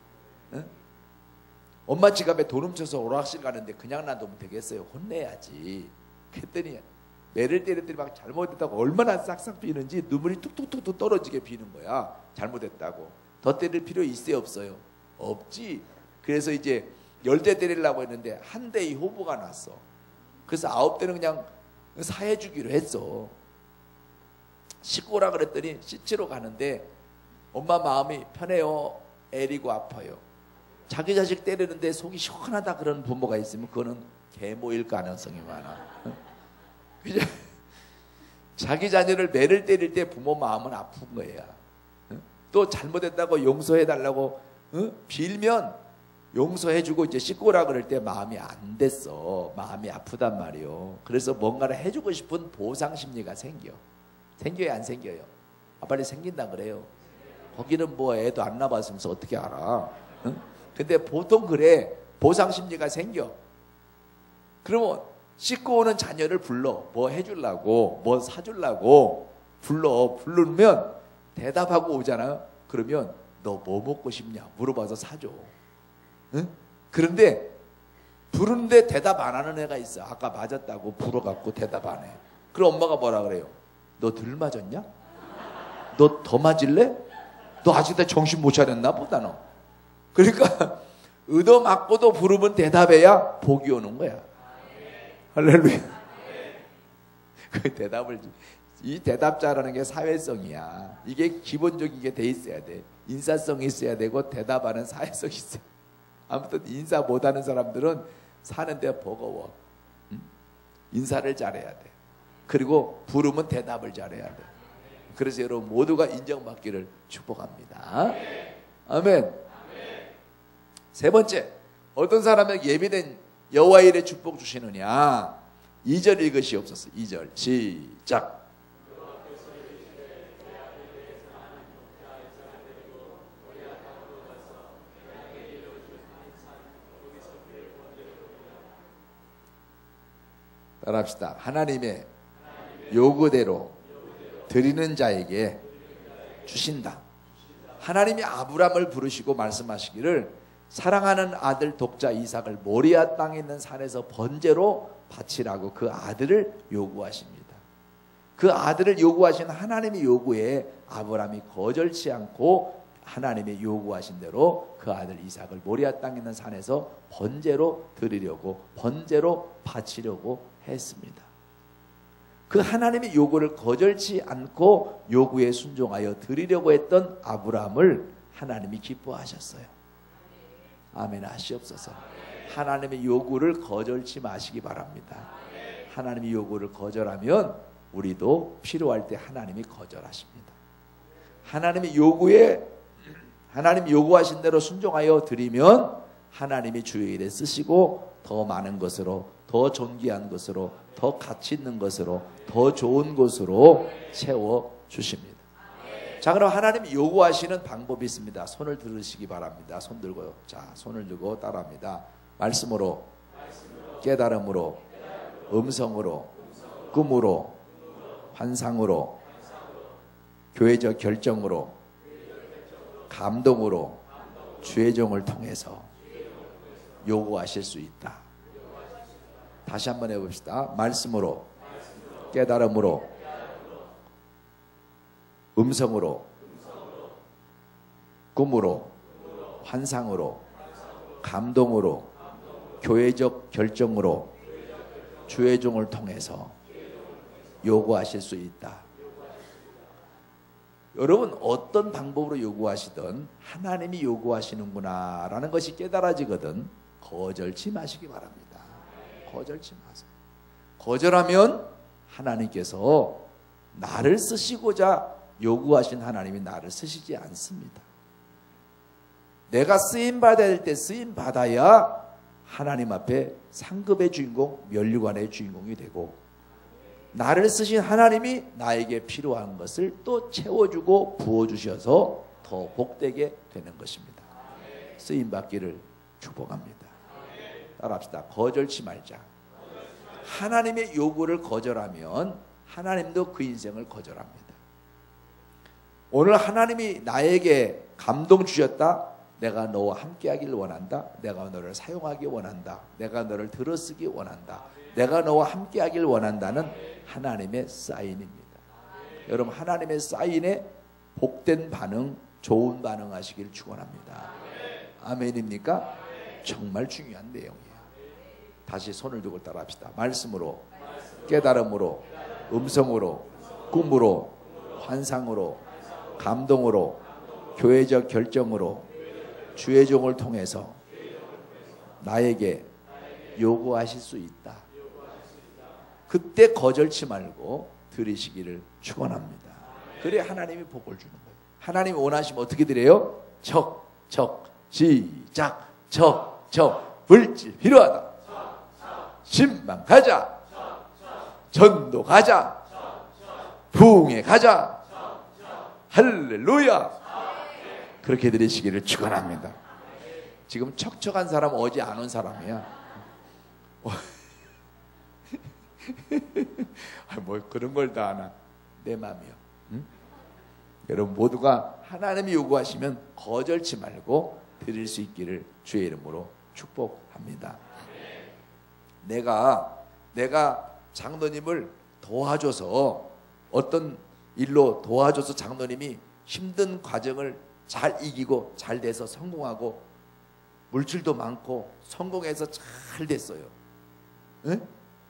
Speaker 1: 엄마 지갑에 돈 훔쳐서 오락실 가는데 그냥 놔두면 되겠어요. 혼내야지. 그랬더니 매를 때렸더니 막 잘못했다고 얼마나 싹싹 비는지 눈물이 뚝뚝뚝 떨어지게 비는 거야. 잘못했다고. 더 때릴 필요 있어요 없어요? 없지. 그래서 이제 10대 때리려고 했는데 한 대의 호부가 났어. 그래서 9대는 그냥 사해주기로 했어. 씻고라 그랬더니 씻으러 가는데 엄마 마음이 편해요? 애리고 아파요? 자기 자식 때리는데 속이 시원하다 그런 부모가 있으면 그거는 계모일 가능성이 많아. 그죠? 자기 자녀를 매를 때릴 때 부모 마음은 아픈 거야. 또 잘못했다고 용서해달라고 빌면 용서해주고 이제 씻고 오라 그럴 때 마음이 안 됐어. 마음이 아프단 말이요. 그래서 뭔가를 해주고 싶은 보상 심리가 생겨. 생겨요, 안 생겨요? 빨리 생긴다 그래요. 거기는 뭐 애도 안 낳아봤으면서 어떻게 알아? 근데 보통 그래. 보상 심리가 생겨. 그러면 씻고 오는 자녀를 불러. 뭐 해주려고, 뭐 사주려고 부르면 대답하고 오잖아요. 그러면 너 뭐 먹고 싶냐 물어봐서 사줘. 응? 그런데 부르는데 대답 안 하는 애가 있어. 아까 맞았다고 불어갖고 대답 안 해. 그럼 엄마가 뭐라 그래요? 너 덜 맞았냐? 너 더 맞을래? 너 아직도 정신 못 차렸나 보다 너. 그러니까 얻어맞고도 부르면 대답해야 복이 오는 거야. 할렐루야. 그 대답을, 이 대답자라는 게 사회성이야. 이게 기본적인 게 돼 있어야 돼. 인사성이 있어야 되고 대답하는 사회성이 있어야 돼. 아무튼 인사 못하는 사람들은 사는데 버거워. 인사를 잘해야 돼. 그리고 부르면 대답을 잘해야 돼. 그래서 여러분 모두가 인정받기를 축복합니다. 아멘. 세 번째, 어떤 사람에게 예비된 여호와의 일에 축복 주시느냐. 2절 읽으시옵소서. 2절 시작. 따라합시다. 하나님의 요구대로 드리는 자에게 주신다. 하나님이 아브람을 부르시고 말씀하시기를 사랑하는 아들 독자 이삭을 모리아 땅에 있는 산에서 번제로 바치라고 그 아들을 요구하십니다. 그 아들을 요구하신 하나님의 요구에 아브람이 거절치 않고 하나님의 요구하신 대로 그 아들 이삭을 모리아 땅에 있는 산에서 번제로 드리려고, 번제로 바치려고 했습니다. 그 하나님의 요구를 거절치 않고 요구에 순종하여 드리려고 했던 아브람을 하나님이 기뻐하셨어요. 아멘 하시옵소서. 하나님의 요구를 거절치 마시기 바랍니다. 하나님의 요구를 거절하면 우리도 필요할 때 하나님이 거절하십니다. 하나님의 요구에, 하나님이 요구하신 대로 순종하여 드리면 하나님이 주의 일에 쓰시고 더 많은 것으로, 더 존귀한 것으로, 더 가치 있는 것으로, 더 좋은 것으로 채워주십니다. 자, 그럼 하나님이 요구하시는 방법이 있습니다. 손을 들으시기 바랍니다. 손 들고요. 자, 손을 들고 따라합니다. 말씀으로, 깨달음으로, 음성으로, 꿈으로, 환상으로, 교회적 결정으로, 감동으로, 주의 종을 통해서 요구하실 수 있다. 다시 한번 해봅시다. 말씀으로, 깨달음으로, 음성으로, 꿈으로, 환상으로, 감동으로, 교회적 결정으로, 주의 종을 통해서 요구하실 수 있다. 여러분 어떤 방법으로 요구하시든 하나님이 요구하시는구나 라는 것이 깨달아지거든 거절치 마시기 바랍니다. 거절치 마세요. 거절하면 하나님께서 나를 쓰시고자 요구하신 하나님이 나를 쓰시지 않습니다. 내가 쓰임받아야 될 때 쓰임받아야 하나님 앞에 상급의 주인공, 면류관의 주인공이 되고, 나를 쓰신 하나님이 나에게 필요한 것을 또 채워주고 부어주셔서 더 복되게 되는 것입니다. 쓰임받기를 축복합니다. 따라합시다. 거절치 말자. 하나님의 요구를 거절하면 하나님도 그 인생을 거절합니다. 오늘 하나님이 나에게 감동 주셨다. 내가 너와 함께하기를 원한다. 내가 너를 사용하기 원한다. 내가 너를 들어쓰기 원한다. 내가 너와 함께하기를 원한다는 하나님의 사인입니다. 여러분 하나님의 사인에 복된 반응, 좋은 반응 하시길 축원합니다. 아멘입니까? 정말 중요한 내용이에요. 다시 손을 들고 따라합시다. 말씀으로, 깨달음으로, 음성으로, 꿈으로, 환상으로, 감동으로, 교회적 결정으로, 주의 종을 통해서 나에게 요구하실 수 있다. 그때 거절치 말고 드리시기를 축원합니다. 그래 하나님이 복을 주는 거예요. 하나님이 원하시면 어떻게 드려요? 시작. 물질 필요하다. 신방 가자. 전도 가자. 부흥회 가자. 할렐루야. 그렇게 드리시기를 축원합니다. 지금 척척한 사람 어제 안 온 사람이야. 뭐 그런 걸 다 하나. 내 마음이요. 응? 여러분 모두가 하나님이 요구하시면 거절치 말고 드릴 수 있기를 주의 이름으로 축복합니다. 내가 장로님을 도와줘서 어떤 일로 도와줘서 장로님이 힘든 과정을 잘 이기고 잘 돼서 성공하고 물질도 많고 성공해서 잘 됐어요. 응?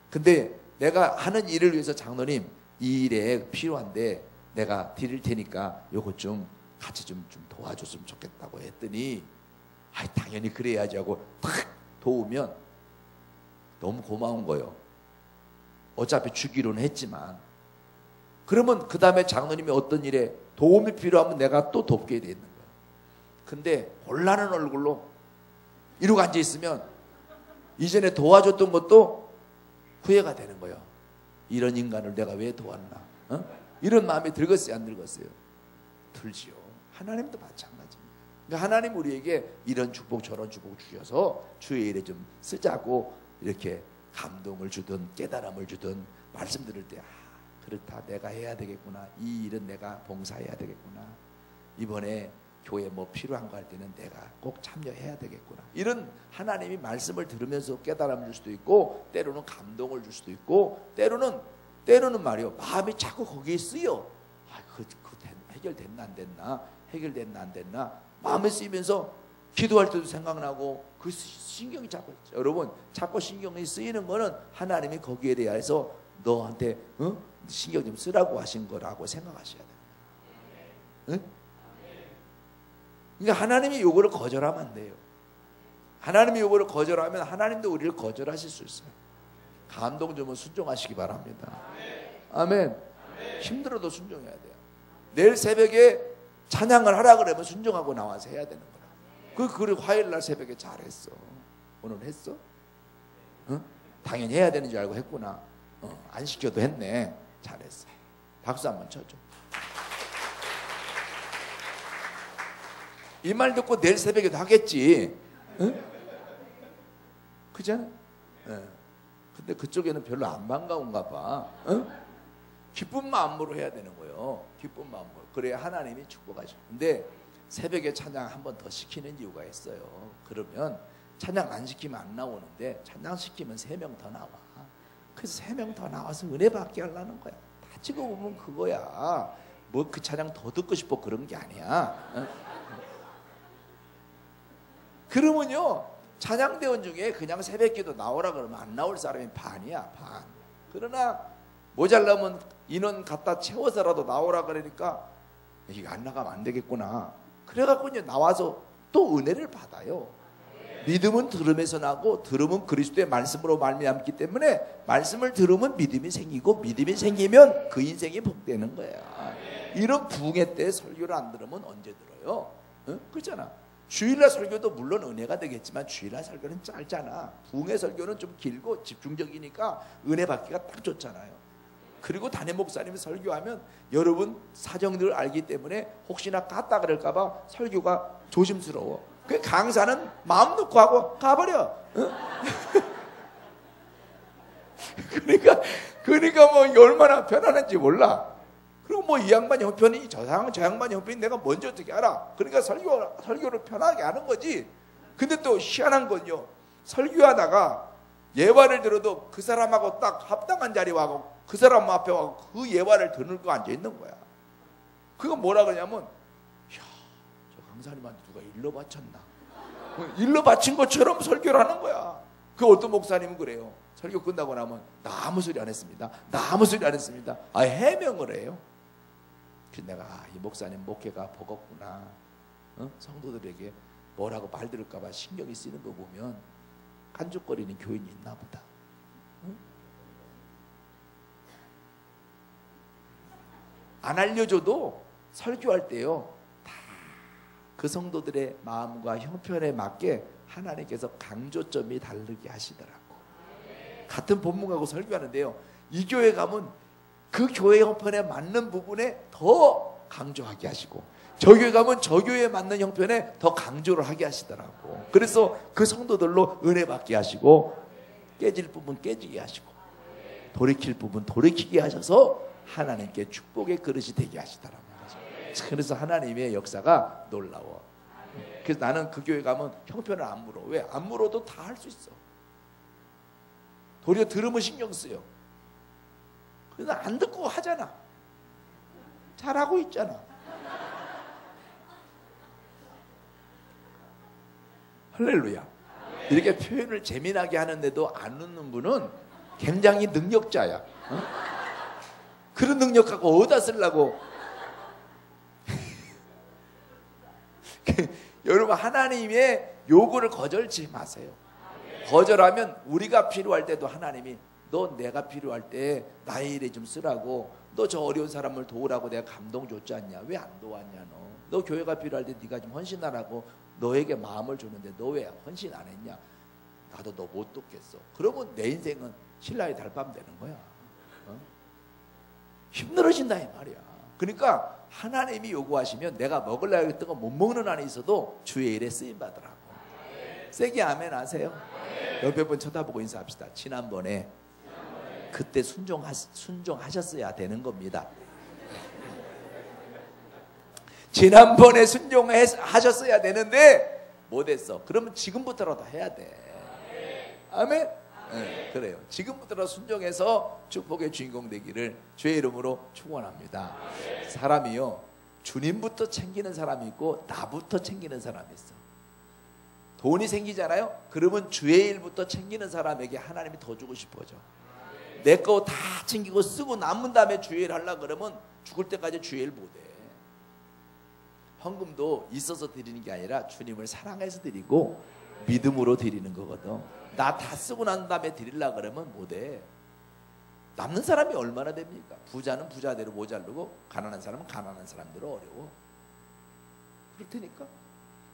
Speaker 1: 근데 내가 하는 일을 위해서 장로님 이 일에 필요한데 내가 드릴 테니까 요것 좀 같이 좀 도와줬으면 좋겠다고 했더니 당연히 그래야지 하고 탁 도우면 너무 고마운 거예요. 어차피 주기로는 했지만. 그러면 그 다음에 장로님이 어떤 일에 도움이 필요하면 내가 또 돕게 되는 거예요. 근데 곤란한 얼굴로 이러고 앉아있으면 이전에 도와줬던 것도 후회가 되는 거예요. 이런 인간을 내가 왜 도왔나? 이런 마음이 들겠어요, 안 들겠어요? 들지요. 하나님도 마찬가지입니다. 그러니까 하나님 우리에게 이런 축복 저런 축복 주셔서 주의 일에 좀 쓰자고 이렇게 감동을 주든 깨달음을 주든 말씀 들을 때 그렇다, 내가 해야 되겠구나, 이 일은 내가 봉사해야 되겠구나, 이번에 교회 뭐 필요한 거 할 때는 내가 꼭 참여해야 되겠구나, 이런 하나님이 말씀을 들으면서 깨달음을 줄 수도 있고 때로는 감동을 줄 수도 있고 때로는 말이요 마음이 자꾸 거기에 쓰여. 해결됐나 안 됐나, 해결됐나 안 됐나 마음에 쓰이면서 기도할 때도 생각나고 그 신경이 자꾸, 여러분 자꾸 신경이 쓰이는 거는 하나님이 거기에 대해서 너한테 신경 좀 쓰라고 하신 거라고 생각하셔야 돼요. 응? 그러니까 하나님이 요구를 거절하면 안 돼요. 하나님이 요구를 거절하면 하나님도 우리를 거절하실 수 있어요. 감동 주면 순종하시기 바랍니다. 아멘. 힘들어도 순종해야 돼요. 내일 새벽에 찬양을 하라 그러면 순종하고 나와서 해야 되는 거라. 그리고 화요일날 새벽에 잘했어. 오늘 했어? 응? 당연히 해야 되는 줄 알고 했구나. 안 시켜도 했네. 잘했어. 박수 한번 쳐줘. 이 말 듣고 내일 새벽에도 하겠지. 응? 그잖아. 근데 그쪽에는 별로 안 반가운가 봐. 응? 기쁜 마음으로 해야 되는 거예요. 기쁜 마음으로. 그래야 하나님이 축복하셔. 근데 새벽에 찬양 한 번 더 시키는 이유가 있어요. 그러면 찬양 안 시키면 안 나오는데 찬양 시키면 3명 더 나와. 그래서 3명 더 나와서 은혜 받게 하려는 거야. 다 찍어보면 그거야. 뭐 그 찬양 더 듣고 싶어 그런 게 아니야. 응? 그러면요 찬양대원 중에 그냥 새벽기도 나오라 그러면 안 나올 사람이 반이야, 반. 그러나 모자라면 인원 갖다 채워서라도 나오라 그러니까 이거 안 나가면 안 되겠구나. 그래갖고 이제 나와서 또 은혜를 받아요. 믿음은 들음에서 나고 들음은 그리스도의 말씀으로 말미암기 때문에 말씀을 들으면 믿음이 생기고 믿음이 생기면 그 인생이 복되는 거야. 이런 부흥회 때 설교를 안 들으면 언제 들어요? 응? 그렇잖아. 주일날 설교도 물론 은혜가 되겠지만 주일날 설교는 짧잖아. 부흥회 설교는 좀 길고 집중적이니까 은혜 받기가 딱 좋잖아요. 그리고 담임 목사님이 설교하면 여러분 사정들을 알기 때문에 혹시나 깠다 그럴까 봐 설교가 조심스러워. 그 강사는 마음 놓고 하고 가버려. 응? 그러니까 뭐 얼마나 편안한지 몰라. 그리고 뭐 이 양반 형편이 저 양반 형편이 내가 뭔지 어떻게 알아? 그러니까 설교를 편하게 하는 거지. 근데 또 희한한 건요, 설교하다가 예화를 들어도 그 사람하고 딱 합당한 자리 와고 그 사람 앞에 와고 그 예화를 들고 앉아 있는 거야. 그거 뭐라 그러냐면, 이야, 저 강사님한테 누가 일러 바쳤나? 일러 바친 것처럼 설교를 하는 거야. 그 어떤 목사님은 그래요. 설교 끝나고 나면 나 아무 소리 안 했습니다. 나 아무 소리 안 했습니다. 해명을 해요. 그래서 내가 이 목사님 목회가 버겁구나. 성도들에게 뭐라고 말 들을까 봐 신경이 쓰이는 거 보면 깐죽거리는 교인이 있나 보다. 응? 안 알려줘도 설교할 때요, 다 그 성도들의 마음과 형편에 맞게 하나님께서 강조점이 다르게 하시더라고. 같은 본문하고 설교하는데요, 이 교회 가면 그 교회 형편에 맞는 부분에 더 강조하게 하시고, 저 교회 가면 저 교회에 맞는 형편에 더 강조를 하게 하시더라고. 그래서 그 성도들로 은혜 받게 하시고, 깨질 부분 깨지게 하시고, 돌이킬 부분 돌이키게 하셔서 하나님께 축복의 그릇이 되게 하시더라고요. 그래서 하나님의 역사가 놀라워. 그래서 나는 그 교회 가면 형편을 안 물어. 왜? 안 물어도 다 할 수 있어. 도리어 들으면 신경 쓰여. 그래서 안 듣고 하잖아. 잘하고 있잖아. 할렐루야. 이렇게 표현을 재미나게 하는데도 안 웃는 분은 굉장히 능력자야. 어? 그런 능력 갖고 어디다 쓰려고. 여러분, 하나님의 요구를 거절치 마세요. 거절하면 우리가 필요할 때도 하나님이 너 내가 필요할 때 나의 일에 좀 쓰라고, 너 저 어려운 사람을 도우라고 내가 감동 줬지 않냐? 왜 안 도왔냐? 너 교회가 필요할 때 네가 좀 헌신하라고 너에게 마음을 줬는데 너 왜 헌신 안 했냐? 나도 너 못 돕겠어. 그러면 내 인생은 신라의 달밤 되는 거야. 어? 힘들어진다 이 말이야. 그러니까 하나님이 요구하시면 내가 먹으려고 했던 거 못 먹는 한이 있어도 주의 일에 쓰임받으라고. 세게 아멘 하세요. 옆에 분 쳐다보고 인사합시다. 지난번에 그때 순종하셨어야 되는 겁니다. 지난번에 순종하셨어야 되는데 못했어. 그러면 지금부터라도 해야 돼. 아멘? 네, 그래요. 지금부터라도 순종해서 축복의 주인공 되기를 주의 이름으로 축원합니다. 사람이요, 주님부터 챙기는 사람이 있고 나부터 챙기는 사람이 있어. 돈이 생기잖아요. 그러면 주의 일부터 챙기는 사람에게 하나님이 더 주고 싶어져. 내 거 다 챙기고 쓰고 남은 다음에 주의 일 하려고 그러면 죽을 때까지 주의 일 못해. 헌금도 있어서 드리는 게 아니라 주님을 사랑해서 드리고 믿음으로 드리는 거거든. 나 다 쓰고 난 다음에 드리려고 그러면 못해. 남는 사람이 얼마나 됩니까? 부자는 부자대로 모자르고 가난한 사람은 가난한 사람대로 어려워. 그럴 테니까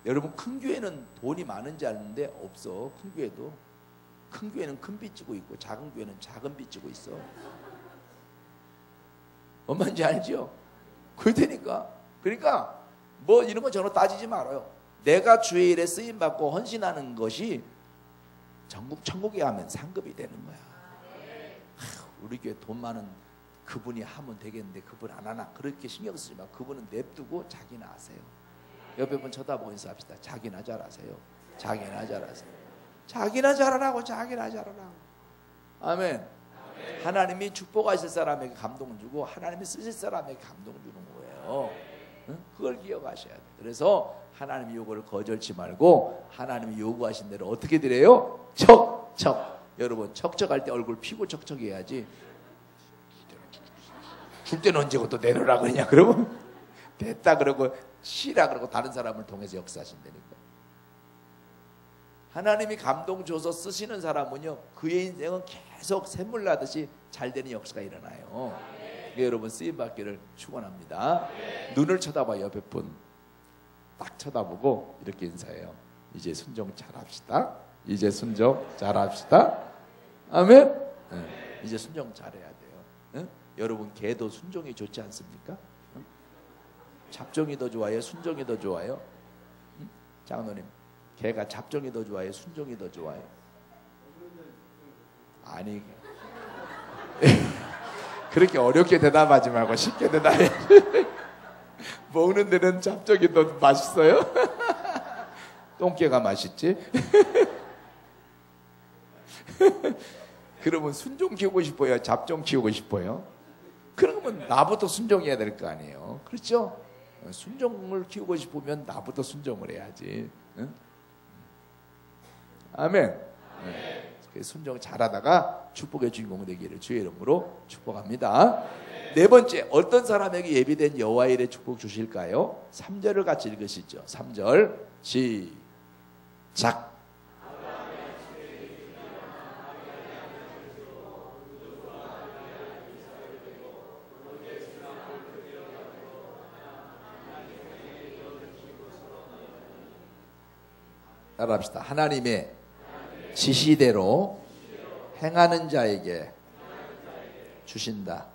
Speaker 1: 여러분, 큰 교회는 돈이 많은지 아는데 없어. 큰 교회도. 큰 교회는 큰 빚 지고 있고 작은 교회는 작은 빚 지고 있어. 뭔 말인지 알죠? 그러니까 뭐 이런 거 전혀 따지지 말아요. 내가 주의 일에 쓰임받고 헌신하는 것이 천국에 가면 상급이 되는 거야. 우리 교회 돈 많은 그분이 하면 되겠는데 그분 안 하나, 그렇게 신경 쓰지 마. 그분은 냅두고 자기나 하세요. 옆에 분 쳐다보고 인사합시다. 자기나 잘하세요. 자기나 잘하세요. 자기나 잘하라고. 자기나 잘하라고. 아멘. 하나님이 축복하실 사람에게 감동을 주고 하나님이 쓰실 사람에게 감동을 주는 거예요. 응? 그걸 기억하셔야 돼요. 그래서 하나님의 요구를 거절치 말고 하나님이 요구하신 대로 어떻게 드려요? 척척. 여러분, 척척할 때 얼굴 피고 척척해야지. 줄 때는 언제고 또 내놓으라 그러냐? 그러면 됐다 그러고 쉬라 그러고 다른 사람을 통해서 역사하신다니까. 하나님이 감동 줘서 쓰시는 사람은요, 그의 인생은 계속 샘물 나듯이 잘 되는 역사가 일어나요. 여러분, 쓰임받기를 축원합니다. 눈을 쳐다봐. 옆에 분 딱 쳐다보고 이렇게 인사해요. 이제 순종 잘합시다. 이제 순종 잘합시다. 아멘. 네. 이제 순종 잘해야 돼요. 네? 여러분, 개도 순종이 좋지 않습니까? 잡종이 더 좋아요? 순종이 더 좋아요? 장로님, 개가 잡종이 더 좋아요? 순종이 더 좋아요? 아니, 그렇게 어렵게 대답하지 말고 쉽게 대답해. 먹는 데는 잡종이 더 맛있어요? 똥개가 맛있지? 그러면 순종 키우고 싶어요? 잡종 키우고 싶어요? 그러면 나부터 순종해야 될 거 아니에요. 그렇죠? 순종을 키우고 싶으면 나부터 순종을 해야지. 응? 아멘. 네. 순종 잘하다가 축복의 주인공 되기를 주의 이름으로 축복합니다. 네 번째, 어떤 사람에게 예비된 여호와 일의 축복 주실까요? 3절을 같이 읽으시죠. 3절 시작. 따라합시다. 하나님의 지시대로 행하는 자에게 주신다.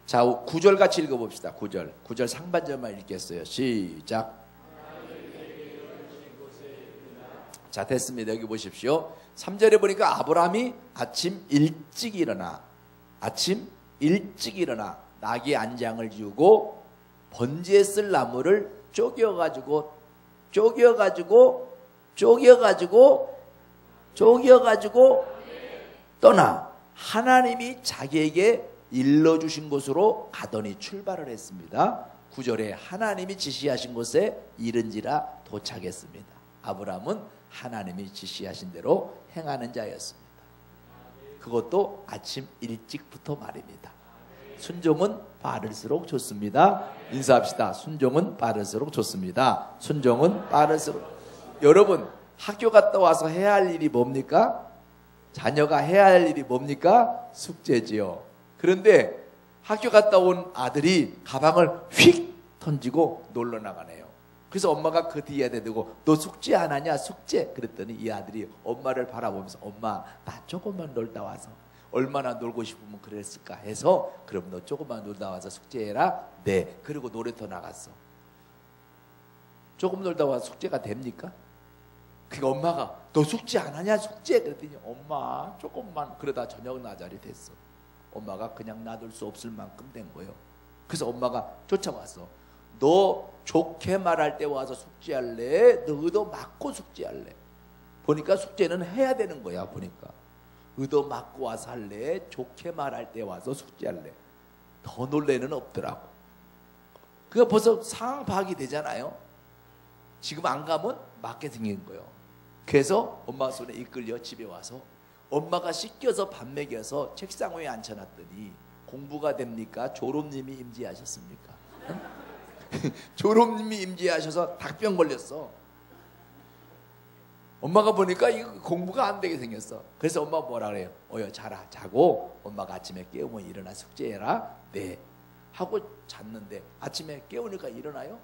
Speaker 1: 자, 9절 같이 읽어봅시다. 9절 상반절만 읽겠어요. 시작. 자, 됐습니다. 여기 보십시오. 3절에 보니까 아브라함이 아침 일찍 일어나 나귀 안장을 지우고 번제에 쓸 나무를 쪼개가지고 떠나 하나님이 자기에게 일러주신 곳으로 가더니 출발을 했습니다. 9절에 하나님이 지시하신 곳에 이른지라 도착했습니다. 아브라함은 하나님이 지시하신 대로 행하는 자였습니다. 그것도 아침 일찍부터 말입니다. 순종은 빠를수록 좋습니다. 인사합시다. 순종은 빠를수록 좋습니다. 순종은 빠를수록. 여러분, 학교 갔다 와서 해야 할 일이 뭡니까? 자녀가 해야 할 일이 뭡니까? 숙제지요. 그런데 학교 갔다 온 아들이 가방을 휙 던지고 놀러 나가네요. 그래서 엄마가 그 뒤에 대고 너 숙제 안 하냐? 숙제. 그랬더니 이 아들이 엄마를 바라보면서 엄마 나 조금만 놀다 와서 얼마나 놀고 싶으면 그랬을까 해서 그럼 너 조금만 놀다 와서 숙제해라. 네. 그리고 놀이터 나갔어. 조금 놀다 와서 숙제가 됩니까? 그러니까 엄마가 너 숙제 안 하냐? 숙제. 그랬더니 엄마 조금만. 그러다 저녁 나자리 됐어. 엄마가 그냥 놔둘 수 없을 만큼 된 거예요. 그래서 엄마가 쫓아왔어. 너 좋게 말할 때 와서 숙제할래? 너 의도 맞고 숙제할래? 보니까 숙제는 해야 되는 거야. 보니까 의도 맞고 와서 할래? 좋게 말할 때 와서 숙제할래? 더 놀래는 없더라고. 그거 벌써 상황 파악이 되잖아요. 지금 안 가면 맞게 생긴 거예요. 그래서 엄마 손에 이끌려 집에 와서 엄마가 씻겨서 밥 먹여서 책상 위에 앉혀놨더니 공부가 됩니까? 졸업님이 임재하셨습니까? 졸업님이 임재하셔서 닭병 걸렸어. 엄마가 보니까 이거 공부가 안 되게 생겼어. 그래서 엄마가 뭐라 그래요? 어여 자고 엄마가 아침에 깨우면 일어나 숙제해라. 네. 하고 잤는데 아침에 깨우니까 일어나요?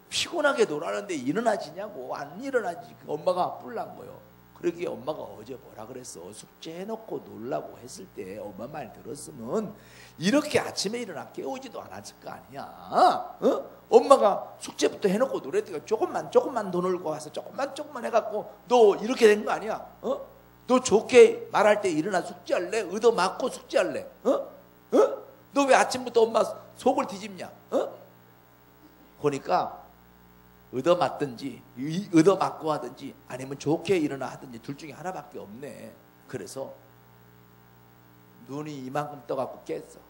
Speaker 1: 피곤하게 놀았는데 일어나지냐고. 안 일어나지. 엄마가 뿔난 거예요. 그러기에 엄마가 어제 뭐라 그랬어? 숙제해놓고 놀라고 했을 때 엄마 말 들었으면 이렇게 아침에 일어나 깨우지도 않았을 거 아니야. 어? 엄마가 숙제부터 해놓고 놀랬더니 조금만 더 놀고 와서 조금만 해갖고 너 이렇게 된 거 아니야. 어? 너 좋게 말할 때 일어나 숙제할래? 의도 맞고 숙제할래? 어? 어? 너 왜 아침부터 엄마 속을 뒤집냐? 어? 보니까 의도 맞든지 의도 맞고 하든지 아니면 좋게 일어나 하든지 둘 중에 하나밖에 없네. 그래서 눈이 이만큼 떠갖고 깼어.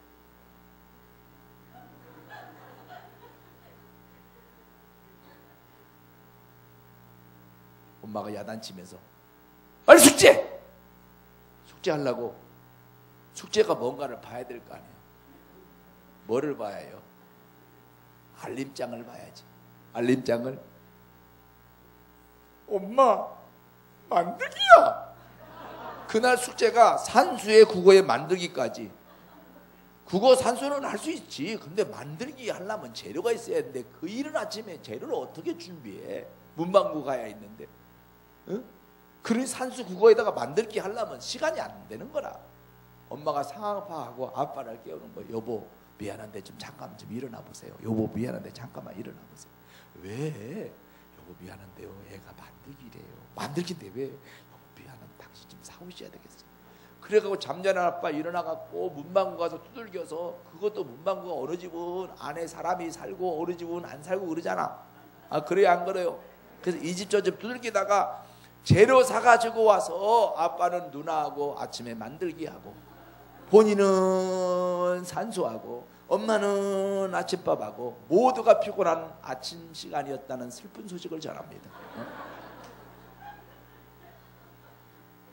Speaker 1: 엄마가 야단치면서 빨리 숙제하려고. 숙제가 뭔가를 봐야 될 거 아니에요. 뭐를 봐야 해요? 알림장을 봐야지. 알림장을. 엄마 만들기야. 그날 숙제가 산수의 국어의 만들기까지. 국어 산수는 할 수 있지. 근데 만들기 하려면 재료가 있어야 되는데 그 이른 아침에 재료를 어떻게 준비해? 문방구 가야 있는데. 응? 그런 산수 국어에다가 만들기 하려면 시간이 안 되는 거라. 엄마가 상황 파악하고 아빠를 깨우는 거예요. 여보 미안한데 잠깐 좀 일어나 보세요. 여보 미안한데 잠깐만 일어나 보세요. 왜? 여보 미안한데요. 애가 만들기래요. 만들기인데 왜? 여보 미안한데 당신 좀 사오셔야 되겠어요. 그래가지고 잠자는 아빠 일어나갖고 문방구 가서 두들겨서, 그것도 문방구가 어느 집은 안에 사람이 살고 어느 집은 안 살고 그러잖아. 아 그래요 안 그래요? 그래서 이 집 저 집 두들기다가 재료 사가지고 와서 아빠는 누나하고 아침에 만들기 하고, 본인은 산소하고 엄마는 아침밥하고 모두가 피곤한 아침 시간이었다는 슬픈 소식을 전합니다.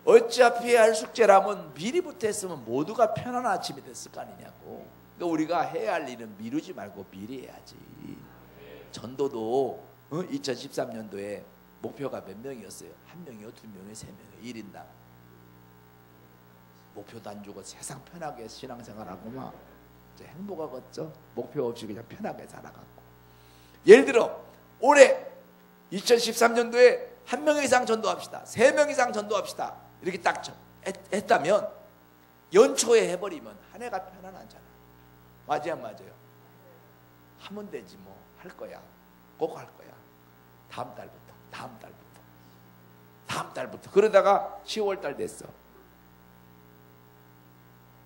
Speaker 1: 어차피 해야 할 숙제라면 미리부터 했으면 모두가 편안한 아침이 됐을 거 아니냐고. 그러니까 우리가 해야 할 일은 미루지 말고 미리 해야지. 전도도 2013년도에 목표가 몇 명이었어요? 1명이요? 2명이요? 3명이요? 1인당. 목표도 안 주고 세상 편하게 신앙생활하고 막 이제 행복하겠죠? 목표 없이 그냥 편하게 살아갔고. 예를 들어 올해 2013년도에 1명 이상 전도합시다. 3명 이상 전도합시다. 이렇게 딱 했다면 연초에 해버리면 한 해가 편안하잖아. 맞아요, 맞아요. 하면 되지 뭐. 할 거야. 꼭 할 거야. 다음 달부터. 그러다가 10월달 됐어.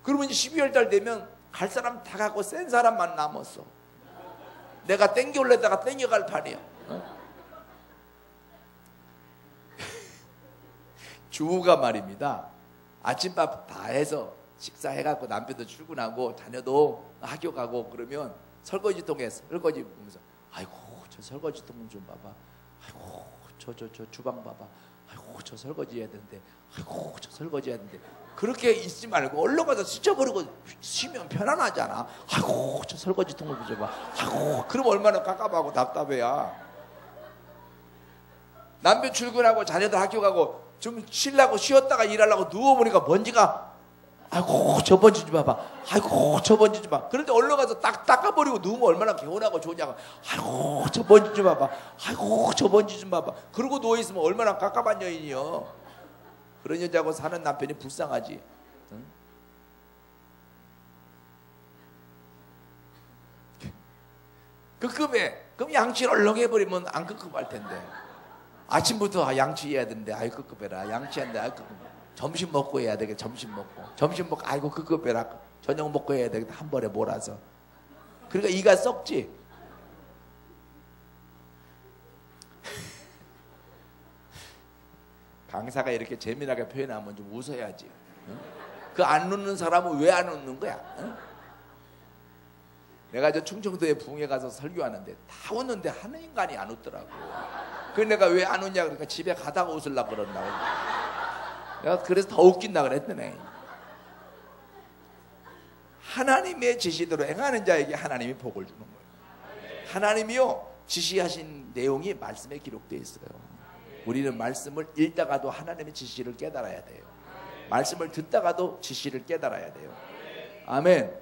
Speaker 1: 그러면 이제 12월달 되면 갈 사람 다 가고 센 사람만 남았어. 내가 땡겨올래다가 땡겨갈 판이야. 주부가 말입니다. 아침밥 다 해서 식사해갖고 남편도 출근하고 자녀도 학교 가고 그러면 설거지통에 설거지 보면서 아이고 저 설거지통 좀 봐봐. 아이고 저 주방 봐봐. 아이고 저 설거지 해야 되는데. 아이고 저 설거지 해야 되는데. 그렇게 있지 말고 얼른 가서 씻어버리고 쉬면 편안하잖아. 아이고 저 설거지통을 보셔봐. 아이고 그럼 얼마나 깝깝하고 답답해야. 남편 출근하고 자녀들 학교 가고 좀 쉬려고 쉬었다가 일하려고 누워보니까 먼지가 아이고 저 먼지 좀 봐봐. 아이고 저 먼지 좀 봐. 그런데 얼른 가서 딱 닦아버리고 누우면 얼마나 개운하고 좋냐고. 아이고 저 먼지 좀 봐봐. 아이고 저 먼지 좀 봐봐. 그러고 누워있으면 얼마나 깝깝한 여인이요. 그런 여자하고 사는 남편이 불쌍하지. 응? 급급해. 그럼 양치를 얼렁 해버리면 안 급급할 텐데. 아침부터 양치해야 되는데 아이 급급해라. 양치한데 아이 급급해. 점심 먹고 해야 되겠다. 점심 먹고 아이고 급급해라. 저녁 먹고 해야 되겠다. 한 번에 몰아서. 그러니까 이가 썩지. 강사가 이렇게 재미나게 표현하면 좀 웃어야지. 응? 그 안 웃는 사람은 왜 안 웃는 거야? 응? 내가 저 충청도에 부흥회 가서 설교하는데 다 웃는데 한 인간이 안 웃더라고. 그래서 내가 왜 안 웃냐 그러니까 집에 가다가 웃으려고 그런다고. 내가 그래서 더 웃긴다 그랬더니 하나님의 지시대로 행하는 자에게 하나님이 복을 주는 거예요. 하나님이요 지시하신 내용이 말씀에 기록되어 있어요. 우리는 말씀을 읽다가도 하나님의 지시를 깨달아야 돼요. 말씀을 듣다가도 지시를 깨달아야 돼요. 아멘.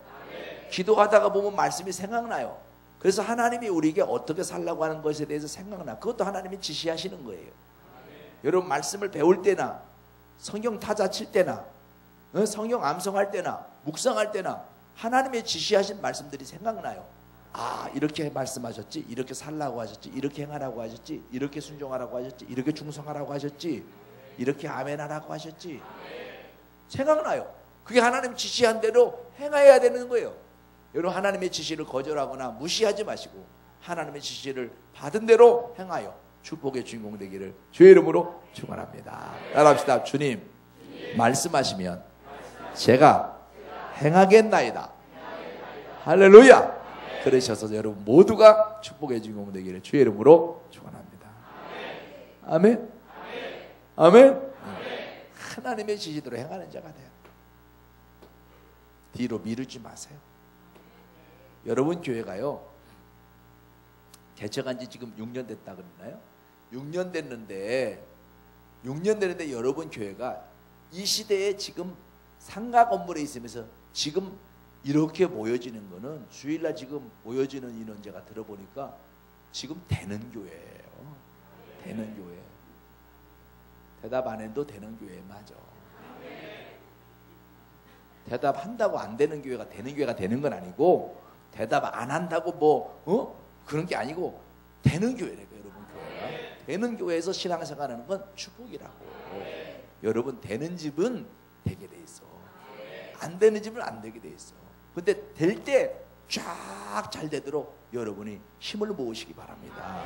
Speaker 1: 기도하다가 보면 말씀이 생각나요. 그래서 하나님이 우리에게 어떻게 살라고 하는 것에 대해서 생각나. 그것도 하나님이 지시하시는 거예요. 여러분 말씀을 배울 때나 성경 타자 칠 때나 성경 암송할 때나 묵상할 때나 하나님의 지시하신 말씀들이 생각나요. 아 이렇게 말씀하셨지, 이렇게 살라고 하셨지, 이렇게 행하라고 하셨지, 이렇게 순종하라고 하셨지, 이렇게 충성하라고 하셨지, 이렇게 아멘하라고 하셨지. 생각나요. 그게 하나님 지시한 대로 행해야 되는 거예요. 여러분 하나님의 지시를 거절하거나 무시하지 마시고 하나님의 지시를 받은 대로 행하여 축복의 주인공 되기를 주의 이름으로 축원합니다. 따라합시다. 주님 말씀하시면 제가 행하겠나이다. 할렐루야. 그러셔서 여러분 모두가 축복의 주인공 되기를 주의 이름으로 축원합니다. 아멘. 아멘. 하나님의 지시대로 행하는 자가 돼요. 뒤로 미루지 마세요. 여러분 교회가요 개척한 지 지금 6년 됐다 그랬나요? 6년 됐는데 여러분 교회가 이 시대에 지금 상가 건물에 있으면서 지금 이렇게 모여지는 거는 주일날 지금 모여지는 인원 제가 들어보니까 지금 되는 교회예요. 되는 교회. 대답 안 해도 되는 교회 맞아. 대답한다고 안 되는 교회가 되는 건 아니고 대답 안 한다고 그런 게 아니고 되는 교회라고요. 여러분 교회가 되는 교회에서 신앙생활하는 건 축복이라고. 여러분 되는 집은 되게 돼 있어. 안 되는 집은 안 되게 돼 있어. 근데 될 때 쫙 잘 되도록 여러분이 힘을 모으시기 바랍니다.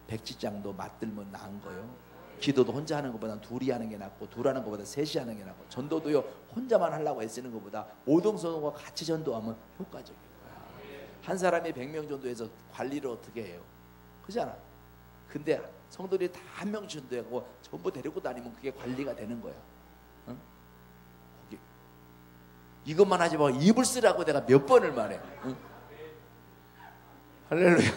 Speaker 1: 백지장도 맞들면 나은 거요. 기도도 혼자 하는 것보다 둘이 하는 게 낫고 둘 하는 것보다 셋이 하는 게 낫고 전도도요 혼자만 하려고 애쓰는 것보다 오동성과 같이 전도하면 효과적인 거야. 한 사람이 100명 전도해서 관리를 어떻게 해요? 그렇잖아. 근데 성도들이 다 한 명 전도하고 전부 데리고 다니면 그게 관리가 되는 거야. 응? 이것만 하지 말고 입을 쓰라고 내가 몇 번을 말해. 응? 할렐루야.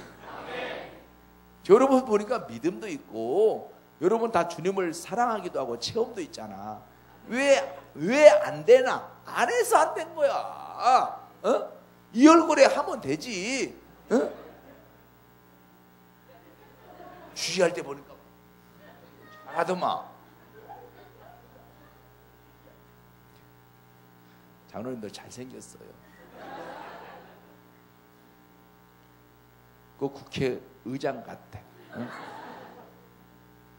Speaker 1: 여러분 보니까 믿음도 있고 여러분 다 주님을 사랑하기도 하고 체험도 있잖아. 왜 안 되나? 안 해서 안 된 거야. 어? 이 얼굴에 하면 되지. 어? 주의할 때 보니까 하더만. 장로님들 잘생겼어요. 그 국회의장 같아. 응?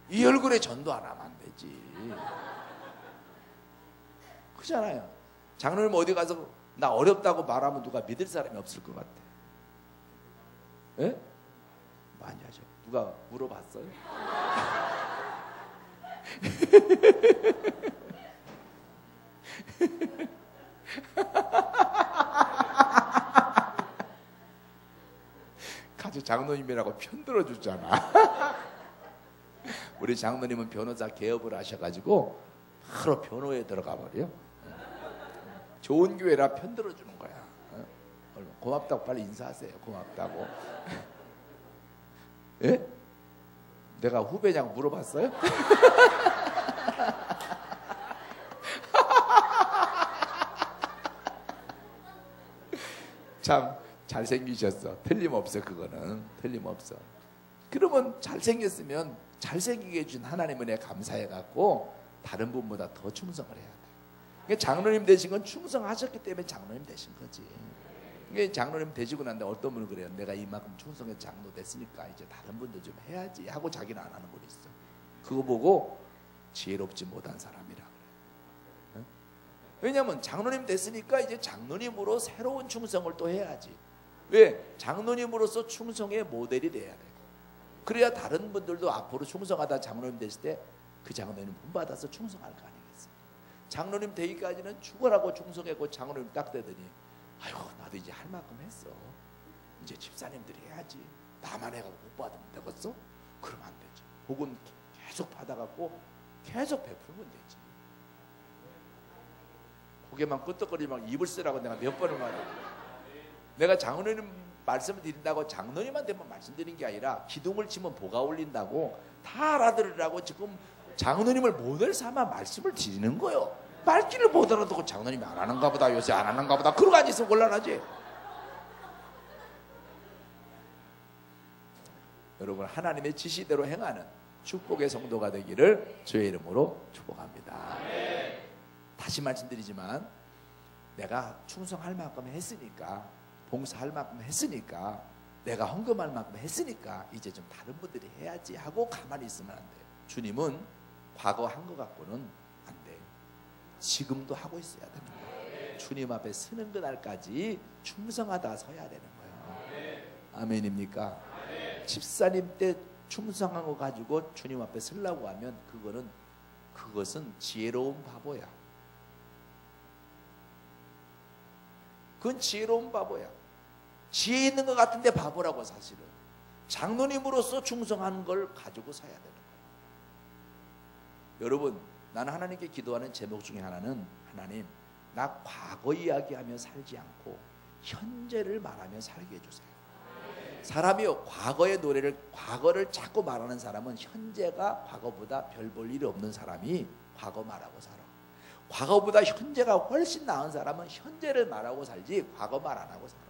Speaker 1: 이 얼굴에 전도 안 하면 안 되지. 그렇잖아요. 장로님 어디 가서 나 어렵다고 말하면 누가 믿을 사람이 없을 것 같아. 예? 많이 하죠. 누가 물어봤어요? 가서 장로님이라고 편들어 주잖아. 우리 장로님은 변호사 개업을 하셔가지고 바로 변호에 들어가 버려. 좋은 교회라 편들어 주는 거야. 고맙다고 빨리 인사하세요. 고맙다고. 예? 내가 후배냐고 물어봤어요? 참 잘생기셨어. 틀림없어. 그거는 틀림없어. 그러면 잘생겼으면 잘생기게 해준 하나님 은혜 감사해갖고 다른 분보다 더 충성을 해야 돼. 그러니까 장로님 되신 건 충성하셨기 때문에 장로님 되신 거지. 그러니까 장로님 되시고 난데 어떤 분은 그래요. 내가 이만큼 충성해서 장로 됐으니까 이제 다른 분도 좀 해야지 하고 자기는 안 하는 분이 있어. 그거 보고 지혜롭지 못한 사람이라 그래. 왜냐하면 장로님 됐으니까 이제 장로님으로 새로운 충성을 또 해야지. 왜? 장로님으로서 충성의 모델이 돼야 돼. 그래야 다른 분들도 앞으로 충성하다 장로님 되실 때 그 장로님 본받아서 충성할 거 아니겠어요. 장로님 되기까지는 죽어라고 충성했고 장로님 딱 되더니 아이고 나도 이제 할 만큼 했어. 이제 집사님들이 해야지. 나만 해가지고 못 받으면 되겠어? 그러면 안 되지. 복은 계속 받아갖고 계속 베풀면 되지. 고개만 끄덕거리면 입을 쓰라고 내가 몇 번을 말해. 내가 장로님 말씀을 드린다고 장로님한테만 말씀드린 게 아니라 기둥을 치면 보가 올린다고 다 알아들으라고 지금 장로님을 모델 삼아 말씀을 드리는 거예요. 말귀를 못 알아듣고 장로님이 안 하는가 보다 요새 안 하는가 보다 그러고 앉아서 곤란하지. 여러분 하나님의 지시대로 행하는 축복의 성도가 되기를 주의 이름으로 축복합니다. 다시 말씀드리지만 내가 충성할 만큼 했으니까 봉사할 만큼 했으니까 내가 헌금할 만큼 했으니까 이제 좀 다른 분들이 해야지 하고 가만히 있으면 안 돼요. 주님은 과거 한 거 갖고는 안 돼. 지금도 하고 있어야 되는 거예요. 주님 앞에 서는 그날까지 충성하다 서야 되는 거예요. 아멘입니까? 집사님 때 충성한 거 가지고 주님 앞에 서려고 하면 그것은 지혜로운 바보야. 그건 지혜로운 바보야. 지혜 있는 것 같은데 바보라고. 사실은 장로님으로서 충성하는 걸 가지고 서야 되는 거예요. 여러분 나는 하나님께 기도하는 제목 중에 하나는 하나님 나 과거 이야기하며 살지 않고 현재를 말하며 살게 해주세요. 사람이요 과거를 자꾸 말하는 사람은 현재가 과거보다 별 볼 일이 없는 사람이 과거 말하고 살아. 과거보다 현재가 훨씬 나은 사람은 현재를 말하고 살지 과거 말 안 하고 살아.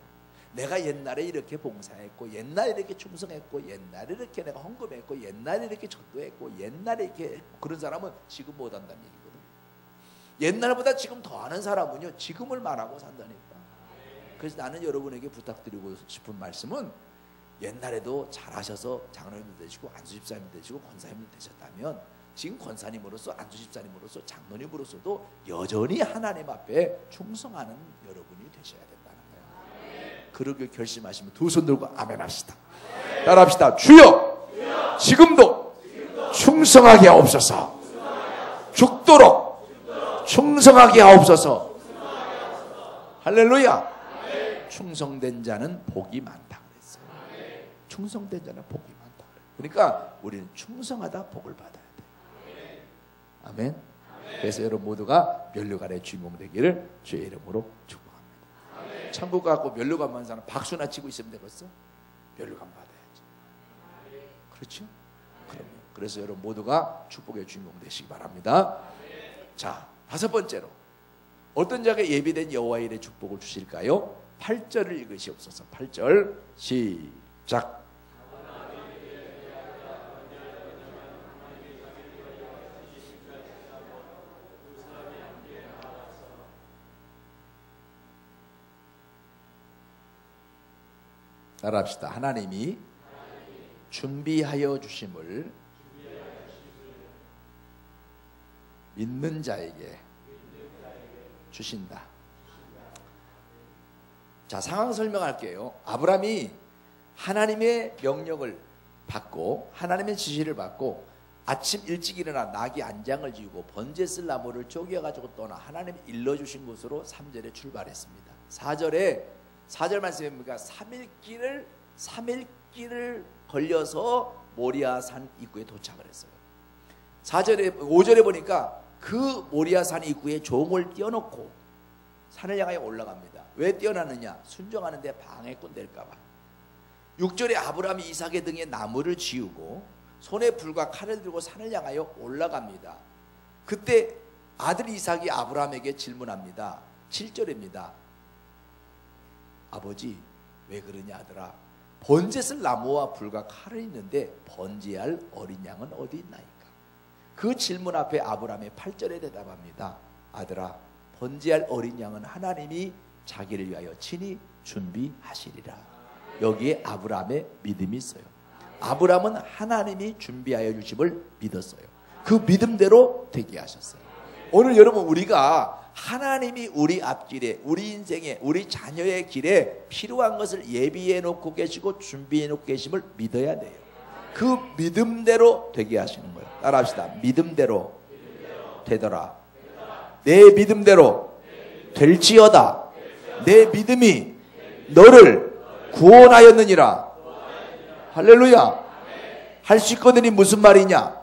Speaker 1: 내가 옛날에 이렇게 봉사했고 옛날에 이렇게 충성했고 옛날에 이렇게 내가 헌금했고 옛날에 이렇게 전도했고 옛날에 이렇게 했고 그런 사람은 지금 못한다는 얘기거든. 옛날보다 지금 더하는 사람은요 지금을 말하고 산다니까. 그래서 나는 여러분에게 부탁드리고 싶은 말씀은 옛날에도 잘하셔서 장로님도 되시고 안수집사님도 되시고 권사님도 되셨다면 지금 권사님으로서 안수집사님으로서 장로님으로서도 여전히 하나님 앞에 충성하는 여러분이 되셔야 된다는 거예요. 그러길 결심하시면 두 손 들고 아멘 합시다. 따라합시다. 주여 지금도 충성하게 하옵소서. 죽도록 충성하게 하옵소서. 할렐루야. 충성된 자는 복이 많다 그랬어요. 충성된 자는 복이 많다 그래요. 그러니까 우리는 충성하다 복을 받아야 돼. 아멘. 그래서 여러분 모두가 면류관의 주인공 되기를 주의 이름으로 축복합니다. 천국 가고 면류관 받는 사람 박수나 치고 있으면 되겠어? 면류관 받아야지. 그렇죠? 그럼요. 그래서 여러분 모두가 축복의 주인공 되시기 바랍니다. 자, 다섯 번째로 어떤 자가 예비된 여호와의 일에 축복을 주실까요? 8절을 읽으시옵소서. 8절 시작. 따라합시다. 하나님이 준비하여 주심을 믿는 자에게 주신다. 자, 상황 설명할게요. 아브라함이 하나님의 명령을 받고 하나님의 지시를 받고 아침 일찍 일어나 나귀 안장을 지우고 번제 쓸 나무를 쪼개가지고 떠나 하나님이 일러주신 곳으로 3절에 출발했습니다. 4절 말씀에 보니까 3일길을 걸려서 모리아산 입구에 도착을 했어요. 5절에 보니까 그 모리아산 입구에 종을 띄워놓고 산을 향하여 올라갑니다. 왜 띄워놨느냐? 순종하는데 방해꾼 될까봐. 6절에 아브라함이 이삭의 등에 나무를 지우고 손에 불과 칼을 들고 산을 향하여 올라갑니다. 그때 아들 이삭이 아브라함에게 질문합니다. 7절입니다. 아버지, 왜 그러냐 아들아? 번제 쓸 나무와 불과 칼은 있는데 번제할 어린 양은 어디 있나이까? 그 질문 앞에 아브라함이 8절에 대답합니다. 아들아, 번제할 어린 양은 하나님이 자기를 위하여 친히 준비하시리라. 여기에 아브라함의 믿음이 있어요. 아브라함은 하나님이 준비하여 주심을 믿었어요. 그 믿음대로 되게 하셨어요. 오늘 여러분, 우리가 하나님이 우리 앞길에, 우리 인생에, 우리 자녀의 길에 필요한 것을 예비해 놓고 계시고 준비해 놓고 계심을 믿어야 돼요. 그 믿음대로 되게 하시는 거예요. 따라합시다. 믿음대로 되더라. 내 믿음대로 될지어다. 내 믿음이 너를 구원하였느니라. 할렐루야. 할 수 있거든이 무슨 말이냐?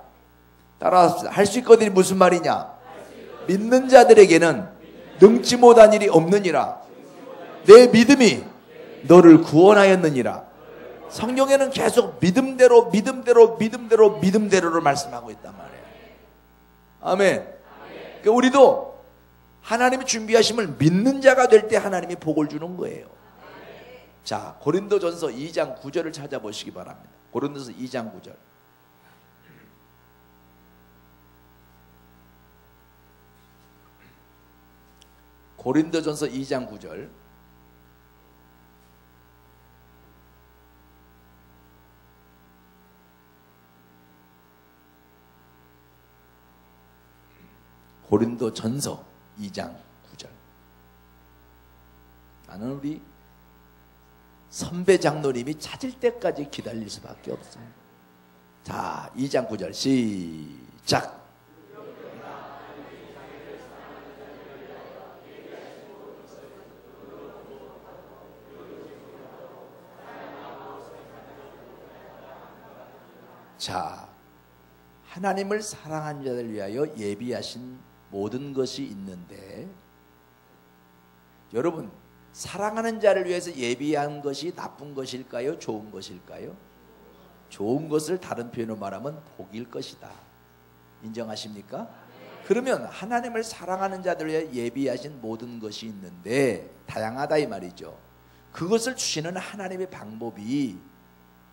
Speaker 1: 따라합시다. 할 수 있거든이 무슨 말이냐? 믿는 자들에게는 능치 못한 일이 없느니라. 내 믿음이 너를 구원하였느니라. 성경에는 계속 믿음대로를 말씀하고 있단 말이에요. 아멘. 그러니까 우리도 하나님이 준비하심을 믿는 자가 될 때 하나님이 복을 주는 거예요. 자, 고린도전서 2장 9절을 찾아보시기 바랍니다. 고린도전서 2장 9절. 고린도전서 2장 9절. 고린도전서 2장 9절. 나는 우리 선배 장로님이 찾을 때까지 기다릴 수밖에 없어요. 자, 2장 9절 시작. 자, 하나님을 사랑하는 자들 위하여 예비하신 모든 것이 있는데, 여러분, 사랑하는 자를 위해서 예비한 것이 나쁜 것일까요? 좋은 것일까요? 좋은 것을 다른 표현으로 말하면 복일 것이다. 인정하십니까? 그러면 하나님을 사랑하는 자들 위해 예비하신 모든 것이 있는데 다양하다 이 말이죠. 그것을 주시는 하나님의 방법이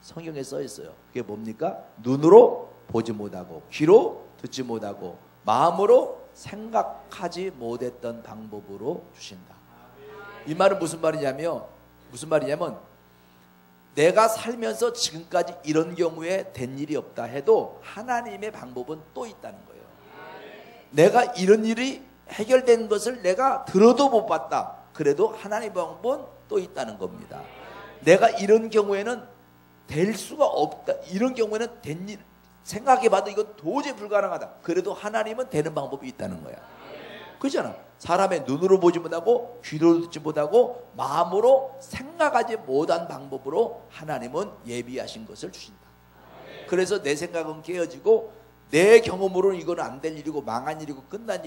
Speaker 1: 성경에 써 있어요. 그게 뭡니까? 눈으로 보지 못하고 귀로 듣지 못하고 마음으로 생각하지 못했던 방법으로 주신다. 이 말은 무슨 말이냐면 내가 살면서 지금까지 이런 경우에 된 일이 없다 해도 하나님의 방법은 또 있다는 거예요. 내가 이런 일이 해결된 것을 내가 들어도 못 봤다. 그래도 하나님의 방법은 또 있다는 겁니다. 내가 이런 경우에는 될 수가 없다. 이런 경우에는 된 일 생각해봐도 이건 도저히 불가능하다. 그래도 하나님은 되는 방법이 있다는 거야. 그렇잖아. 사람의 눈으로 보지 못하고 귀로 듣지 못하고 마음으로 생각하지 못한 방법으로 하나님은 예비하신 것을 주신다. 그래서 내 생각은 깨어지고 내 경험으로는 이건 안 될 일이고 망한 일이고 끝난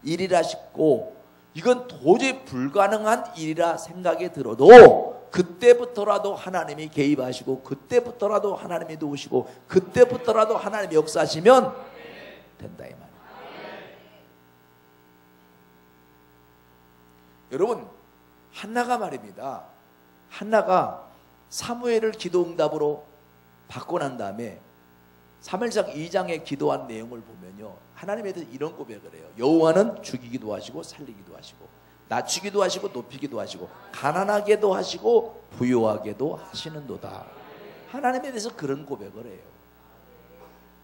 Speaker 1: 일이라 싶고 이건 도저히 불가능한 일이라 생각이 들어도 그때부터라도 하나님이 개입하시고 그때부터라도 하나님이 도우시고 그때부터라도 하나님이 역사하시면 된다 이 말이에요. 여러분, 한나가 말입니다. 한나가 사무엘을 기도응답으로 받고 난 다음에 사무엘상 2장에 기도한 내용을 보면요, 하나님에 대해서 이런 고백을 해요. 여호와는 죽이기도 하시고 살리기도 하시고 낮추기도 하시고 높이기도 하시고 가난하게도 하시고 부유하게도 하시는도다. 하나님에 대해서 그런 고백을 해요.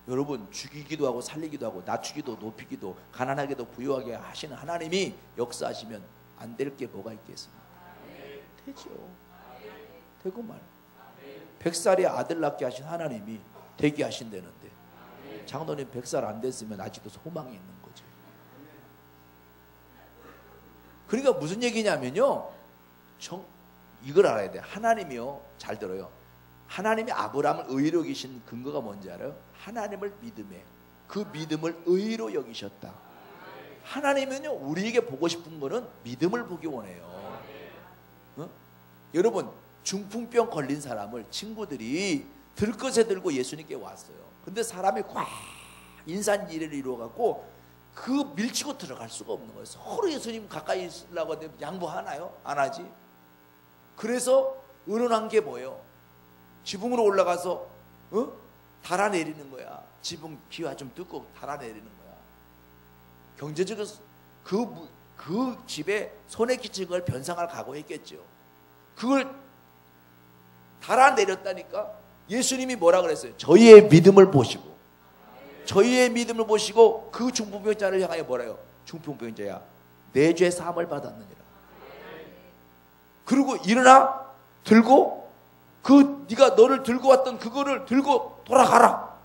Speaker 1: 여러분, 죽이기도 하고 살리기도 하고 낮추기도 높이기도 가난하게도 부유하게 하시는 하나님이 역사하시면 안 될 게 뭐가 있겠습니까? 되죠. 되고 말. 100살에 아들 낳게 하신 하나님이 되게 하신다는데 장로님 100살 안 됐으면 아직도 소망이 있는 거죠. 그러니까 무슨 얘기냐면요, 이걸 알아야 돼. 하나님이요, 잘 들어요. 하나님이 아브라함을 의로 여기신 근거가 뭔지 알아요? 하나님을 믿음에, 그 믿음을 의로 여기셨다. 하나님은요, 우리에게 보고 싶은 거는 믿음을 보기 원해요. 어? 여러분, 중풍병 걸린 사람을 친구들이 들것에 들고 예수님께 왔어요. 근데 사람이 꽉 인산지혜를 이루어갖고 그 밀치고 들어갈 수가 없는 거예요. 서로 예수님 가까이 있으려고 하는데 양보하나요? 안 하지. 그래서 의논한 게 뭐예요? 지붕으로 올라가서 달아내리는 거야. 지붕 기와 좀 뜯고 달아내리는 거야. 경제적으로 그 집에 손에 끼친 걸 변상할 각오했겠죠. 그걸 달아내렸다니까. 예수님이 뭐라 그랬어요? 저희의 믿음을 보시고, 저희의 믿음을 보시고 그 중풍병자를 향하여 뭐라요? 중풍병자야, 내 죄 사함을 받았느니라. 그리고 일어나 들고 네가 너를 들고 왔던 그거를 들고 돌아가라.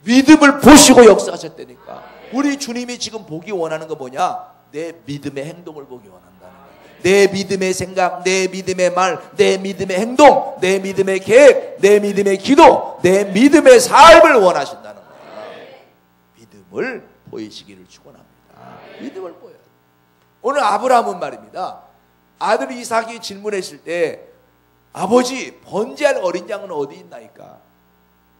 Speaker 1: 믿음을 보시고 역사하셨다니까. 우리 주님이 지금 보기 원하는 거 뭐냐? 내 믿음의 행동을 보기 원한다는 거예요. 내 믿음의 생각, 내 믿음의 말, 내 믿음의 행동, 내 믿음의 계획, 내 믿음의 기도, 내 믿음의 삶을 원하신다는 거예요. 믿음을 보이시기를 축원합니다. 믿음을 보여요. 오늘 아브라함은 말입니다, 아들 이삭이 질문했을 때 아버지, 번제할 어린 양은 어디 있나이까?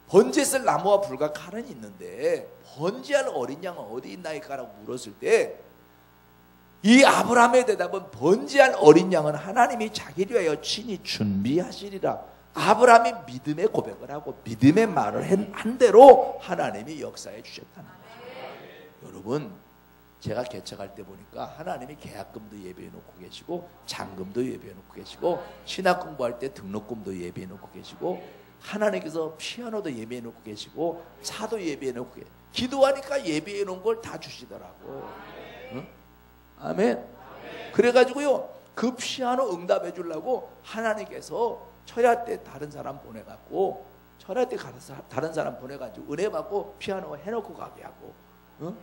Speaker 1: 번제 쓸 나무와 불과 칼은 있는데 번제할 어린 양은 어디 있나이까? 라고 물었을 때 이 아브라함의 대답은 번제할 어린 양은 하나님이 자기를 위하여 친히 준비하시리라. 아브라함이 믿음의 고백을 하고 믿음의 말을 한 대로 하나님이 역사해 주셨다는 거죠. 여러분, 제가 개척할 때 보니까 하나님이 계약금도 예배해 놓고 계시고 잔금도 예배해 놓고 계시고 신학 공부할 때 등록금도 예배해 놓고 계시고 하나님께서 피아노도 예배해 놓고 계시고 차도 예배해 놓고 계시고 기도하니까 예배해 놓은 걸 다 주시더라고. 응? 아멘. 그래가지고요, 그 피아노 응답해 주려고 하나님께서 철야 때 다른 사람 보내갖고 철야 때 다른 사람 보내가지고 은혜 받고 피아노 해놓고 가게 하고, 응?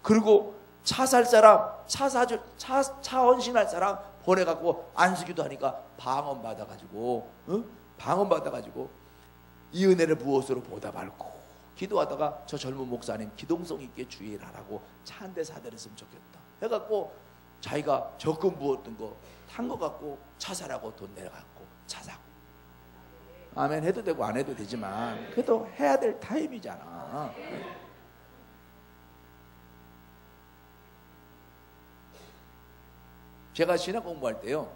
Speaker 1: 그리고 차 살 사람, 차 헌신할 사람 보내갖고 안수기도 하니까 방언 받아가지고, 방언 받아가지고 이 은혜를 무엇으로 보답할고 기도하다가 저 젊은 목사님 기동성 있게 주의를 하라고 차 한 대 사드렸으면 좋겠다 해갖고 자기가 적금 부었던 거 탄 거 갖고 차 사라고 돈 내갖고 차 사고. 아멘. 해도 되고 안 해도 되지만 그래도 해야 될 타임이잖아. 제가 신학 공부할 때요,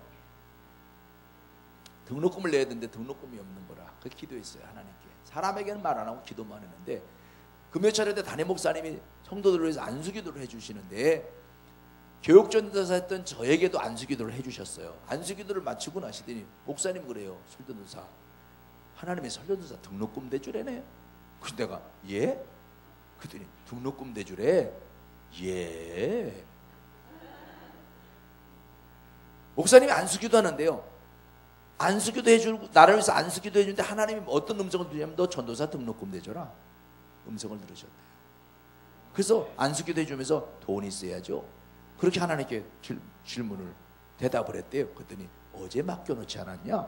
Speaker 1: 등록금을 내야 되는데 등록금이 없는 거라 그 기도했어요. 하나님께. 사람에게는 말 안 하고 기도만 했는데 금요철에 담임 목사님이 성도들을 위해서 안수기도를 해주시는데 교육전도사 했던 저에게도 안수기도를 해주셨어요. 안수기도를 마치고 나시더니 목사님 그래요. 설전도사, 하나님의 설전도사 등록금 대주래네. 그래서 내가 예? 그랬더니 등록금 대주래. 예. 목사님이 안수기도 하는데요, 안수기도 해주고 나를 위해서 안수기도 해주는데 하나님이 어떤 음성을 들으냐면 너 전도사 등록금 내줘라 음성을 들으셨대요. 그래서 안수기도 해주면서 돈이 있어야죠. 그렇게 하나님께 질문을 대답을 했대요. 그랬더니 어제 맡겨놓지 않았냐?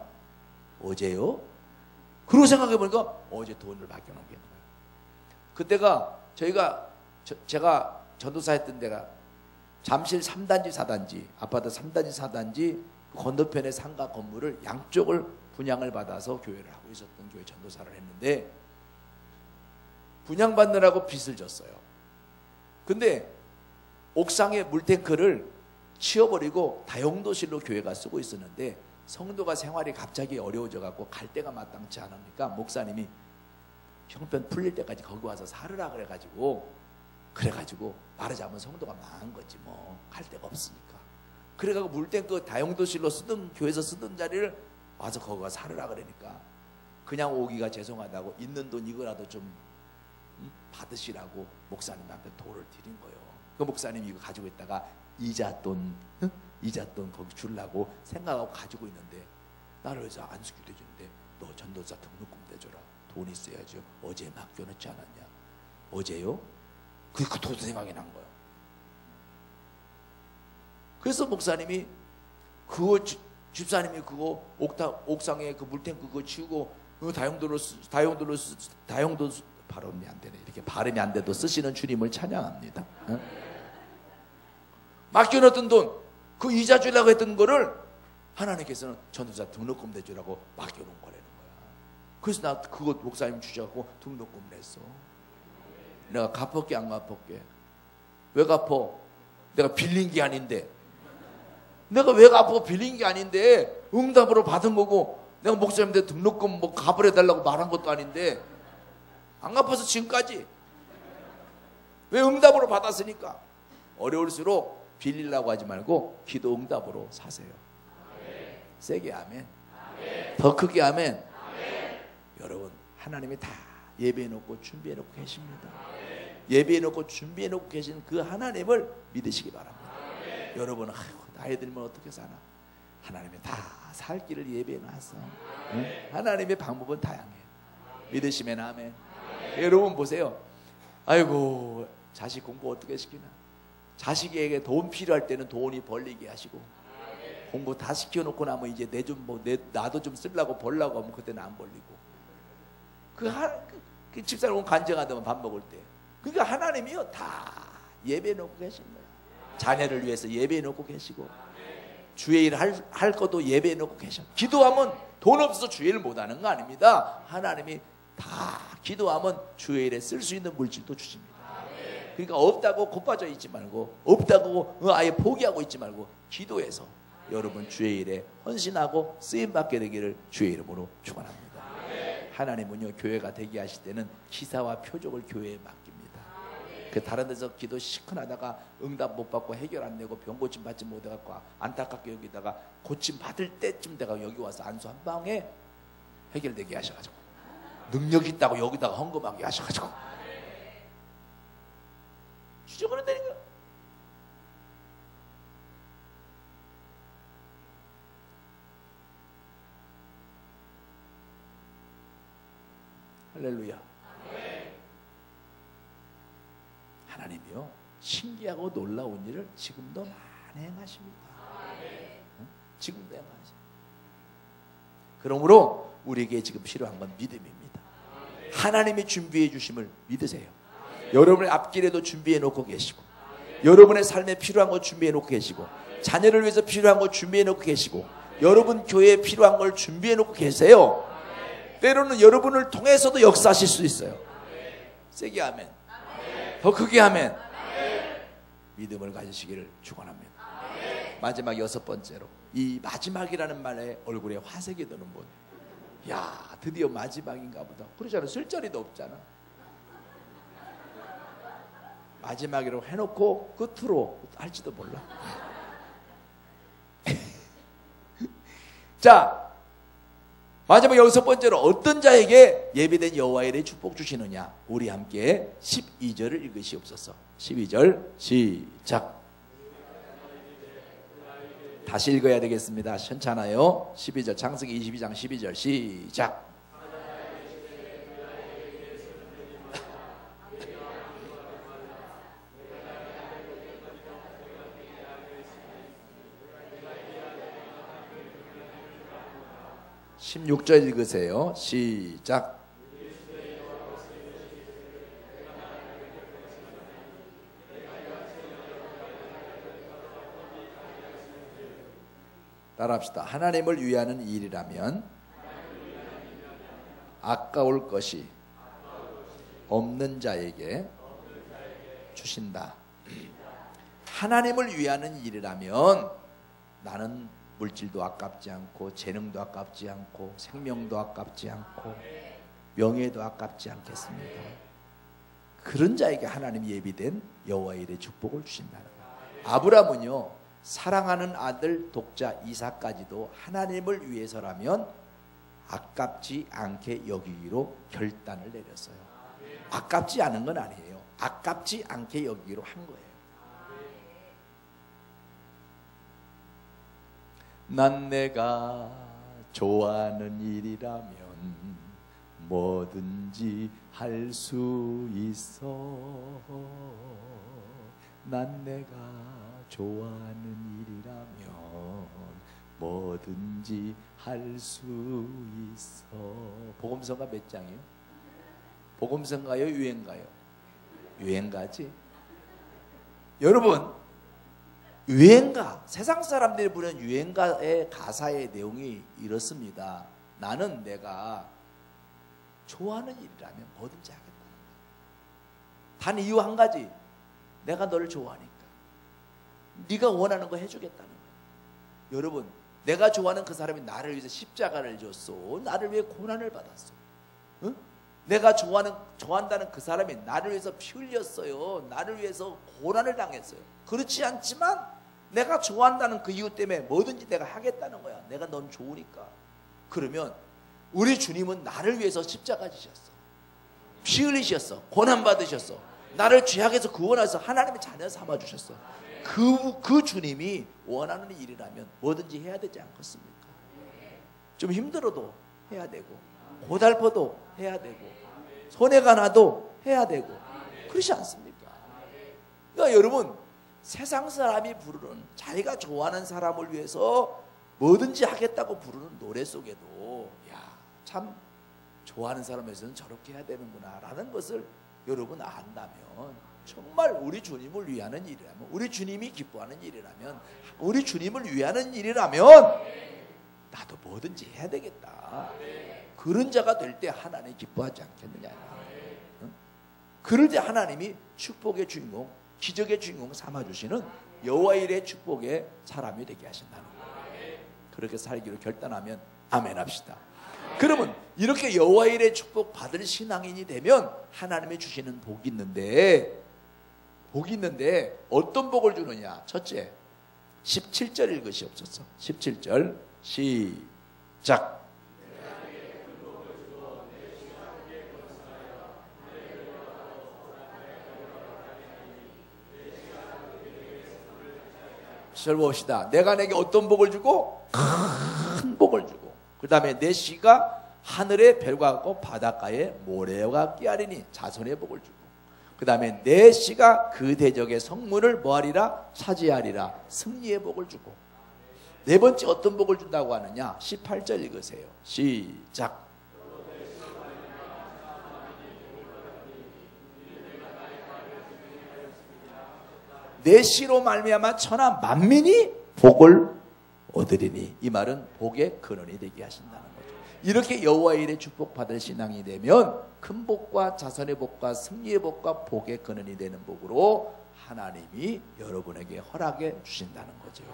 Speaker 1: 어제요? 그러고 생각해보니까 어제 돈을 맡겨놓은 게 거예요. 그때가 제가 전도사 했던 데가 잠실 3단지 4단지 아파트 3단지 4단지 건너편의 상가 건물을 양쪽을 분양을 받아서 교회를 하고 있었던 교회 전도사를 했는데 분양받느라고 빚을 졌어요. 근데 옥상에 물탱크를 치워버리고 다용도실로 교회가 쓰고 있었는데 성도가 생활이 갑자기 어려워져 갖고 갈 데가 마땅치 않으니까 목사님이 형편 풀릴 때까지 거기 와서 살으라 그래가지고 말하자면 성도가 망한 거지 뭐. 갈 데가 없으니까. 그래가지고 물탱크 다용도실로 쓰던 교회에서 쓰던 자리를 와서 거기가 살으라 그러니까 그냥 오기가 죄송하다고 있는 돈 이거라도 좀 받으시라고 목사님한테 돈을 드린 거예요. 그 목사님이 이거 가지고 있다가 이자돈 거기 주려고 생각하고 가지고 있는데 나를 위해서 안수기도 해주는데 너 전도사 등록금 내줘라. 돈 있어야죠. 어제 맡겨놓지 않았냐? 어제요? 그 돈 생각이 난 거예요. 그래서 목사님이 그거 집사님이 그거 옥상에 그 물탱크 그거 치우고 다용도로 발음이 안 되네. 이렇게 발음이 안 돼도 쓰시는 주님을 찬양합니다. 맡겨놓던 돈, 그 이자 주려고 했던 거를 하나님께서는 전도사 등록금 내주라고 맡겨놓은 거라는 거야. 그래서 나 그거 목사님 주셔갖고 등록금 냈어. 내가 갚을게 안 갚을게? 왜 갚어? 내가 빌린 게 아닌데. 내가 왜 갚어? 빌린 게 아닌데 응답으로 받은 거고 내가 목사님한테 등록금 뭐 갚으려달라고 말한 것도 아닌데 안 갚아서 지금까지. 왜? 응답으로 받았으니까. 어려울수록 빌리려고 하지 말고 기도 응답으로 사세요. 아멘. 세게 아멘. 아멘. 더 크게 아멘. 아멘. 여러분 하나님이 다 예배해놓고 준비해놓고 계십니다. 아멘. 예배해놓고 준비해놓고 계신 그 하나님을 믿으시기 바랍니다. 아멘. 여러분은 나이 들면 어떻게 사나? 하나님이 다 살 길을 예배해놨어. 응? 하나님의 방법은 다양해. 믿으시면 아멘. 여러분 보세요. 아이고 자식 공부 어떻게 시키나? 자식에게 돈 필요할 때는 돈이 벌리게 하시고 공부 다 시켜놓고 나면 이제 나도 좀 쓰려고 벌려고 하면 그때는 안 벌리고 그 집사람 간증하다면 밥 먹을 때 그러니까 하나님이요 다 예배 놓고 계신 거예요. 자녀를 위해서 예배 놓고 계시고 주의 일 할 것도 예배 놓고 계셔. 기도하면 돈 없어서 주의 일 못하는 거 아닙니다. 하나님이 다 기도하면 주의 일에 쓸 수 있는 물질도 주십니다. 그러니까 없다고 곧빠져 있지 말고 없다고 아예 포기하고 있지 말고 기도해서 여러분 주의 일에 헌신하고 쓰임받게 되기를 주의 이름으로 축원합니다. 하나님은요 교회가 되게 하실 때는 기사와 표적을 교회에 맡깁니다. 그 다른 데서 기도 시큰하다가 응답 못 받고 해결 안 되고 병 고침 받지 못해갖고 안타깝게 여기다가 고침 받을 때쯤 내가 여기 와서 안수 한 방에 해결되게 하셔가지고 능력 있다고 여기다가 헌금하게 하셔가지고 주저거는 되니까. 할렐루야. 하나님이요 신기하고 놀라운 일을 지금도 많이 행하십니다. 지금도 행하십니다. 그러므로 우리에게 지금 필요한 건 믿음입니다. 하나님이 준비해 주심을 믿으세요. 여러분의 앞길에도 준비해 놓고 계시고 여러분의 삶에 필요한 거 준비해 놓고 계시고 자녀를 위해서 필요한 거 준비해 놓고 계시고 여러분 교회에 필요한 걸 준비해 놓고 계세요. 때로는 여러분을 통해서도 역사하실 수 있어요. 세게 아멘. 더 크게 아멘. 믿음을 가지시기를 축원합니다. 마지막 6번째로 이 마지막이라는 말에 얼굴에 화색이 드는 분. 야 드디어 마지막인가 보다. 그러잖아. 쓸 자리도 없잖아. 마지막이라고 해놓고 끝으로 할지도 몰라. 자 마지막 6번째로 어떤 자에게 예비된 여호와의 일에 축복 주시느냐. 우리 함께 12절을 읽으시옵소서. 12절 시작. 다시 읽어야 되겠습니다. 괜찮아요. 12절 창세기 22장 12절 시작. 16절 읽으세요. 시작. 따라합시다. 하나님을 위하는 일이라면 아까울 것이 없는 자에게 주신다. 하나님을 위하는 일이라면 나는 물질도 아깝지 않고 재능도 아깝지 않고 생명도 아깝지 않고 명예도 아깝지 않겠습니다. 그런 자에게 하나님이 예비된 여호와의 일의 축복을 주신다는 거예요. 아브라함은요 사랑하는 아들 독자 이삭까지도 하나님을 위해서라면 아깝지 않게 여기기로 결단을 내렸어요. 아깝지 않은 건 아니에요. 아깝지 않게 여기기로 한 거예요. 난 내가 좋아하는 일이라면 뭐든지 할 수 있어. 난 내가 좋아하는 일이라면 뭐든지 할 수 있어. 복음서가 몇 장이요? 복음서인가요? 유행가요? 유행가지. 여러분, 유행가, 세상 사람들이 부르는 유행가의 가사의 내용이 이렇습니다. 나는 내가 좋아하는 일이라면 뭐든지 하겠다는 거야. 단 이유 한 가지, 내가 너를 좋아하니까 네가 원하는 거 해주겠다는 거야. 여러분, 내가 좋아하는 그 사람이 나를 위해서 십자가를 졌어. 나를 위해 고난을 받았어. 응? 내가 좋아한다는 그 사람이 나를 위해서 피 흘렸어요. 나를 위해서 고난을 당했어요. 그렇지 않지만 내가 좋아한다는 그 이유 때문에 뭐든지 내가 하겠다는 거야. 내가 넌 좋으니까. 그러면 우리 주님은 나를 위해서 십자가 지셨어. 피 흘리셨어. 고난 받으셨어. 나를 죄악에서 구원해서 하나님의 자녀 삼아주셨어. 그 주님이 원하는 일이라면 뭐든지 해야 되지 않겠습니까? 좀 힘들어도 해야 되고, 고달퍼도 해야 되고, 손해가 나도 해야 되고, 그렇지 않습니까? 그러니까 여러분, 세상 사람이 부르는, 자기가 좋아하는 사람을 위해서 뭐든지 하겠다고 부르는 노래 속에도 야, 참 좋아하는 사람에서는 저렇게 해야 되는구나 라는 것을 여러분 안다면, 정말 우리 주님을 위하는 일이라면, 우리 주님이 기뻐하는 일이라면, 우리 주님을 위하는 일이라면 나도 뭐든지 해야 되겠다. 그런 자가 될 때 하나님이 기뻐하지 않겠느냐. 응? 그럴 때 하나님이 축복의 주인공, 기적의 주인공 삼아주시는 여호와 일의 축복의 사람이 되게 하신다는 거예요. 그렇게 살기로 결단하면 아멘 합시다. 그러면 이렇게 여호와 일의 축복 받을 신앙인이 되면 하나님이 주시는 복이 있는데, 어떤 복을 주느냐. 첫째, 17절 읽으시옵소서. 17절 시작. 절 봅시다. 내가 내게 어떤 복을 주고? 큰 복을 주고, 그 다음에 내 씨가 하늘의 별과 같고 바닷가의 모래와 같게 하리니, 자손의 복을 주고, 그 다음에 내 씨가 그 대적의 성문을 뭐하리라? 차지하리라. 승리의 복을 주고, 네 번째 어떤 복을 준다고 하느냐. 18절 읽으세요. 시작. 내 씨로 말미암아 천하 만민이 복을 얻으리니, 이 말은 복의 근원이 되게 하신다는 거죠. 이렇게 여호와의 일에 축복받을 신앙이 되면 큰 복과 자손의 복과 승리의 복과 복의 근원이 되는 복으로 하나님이 여러분에게 허락해 주신다는 거죠.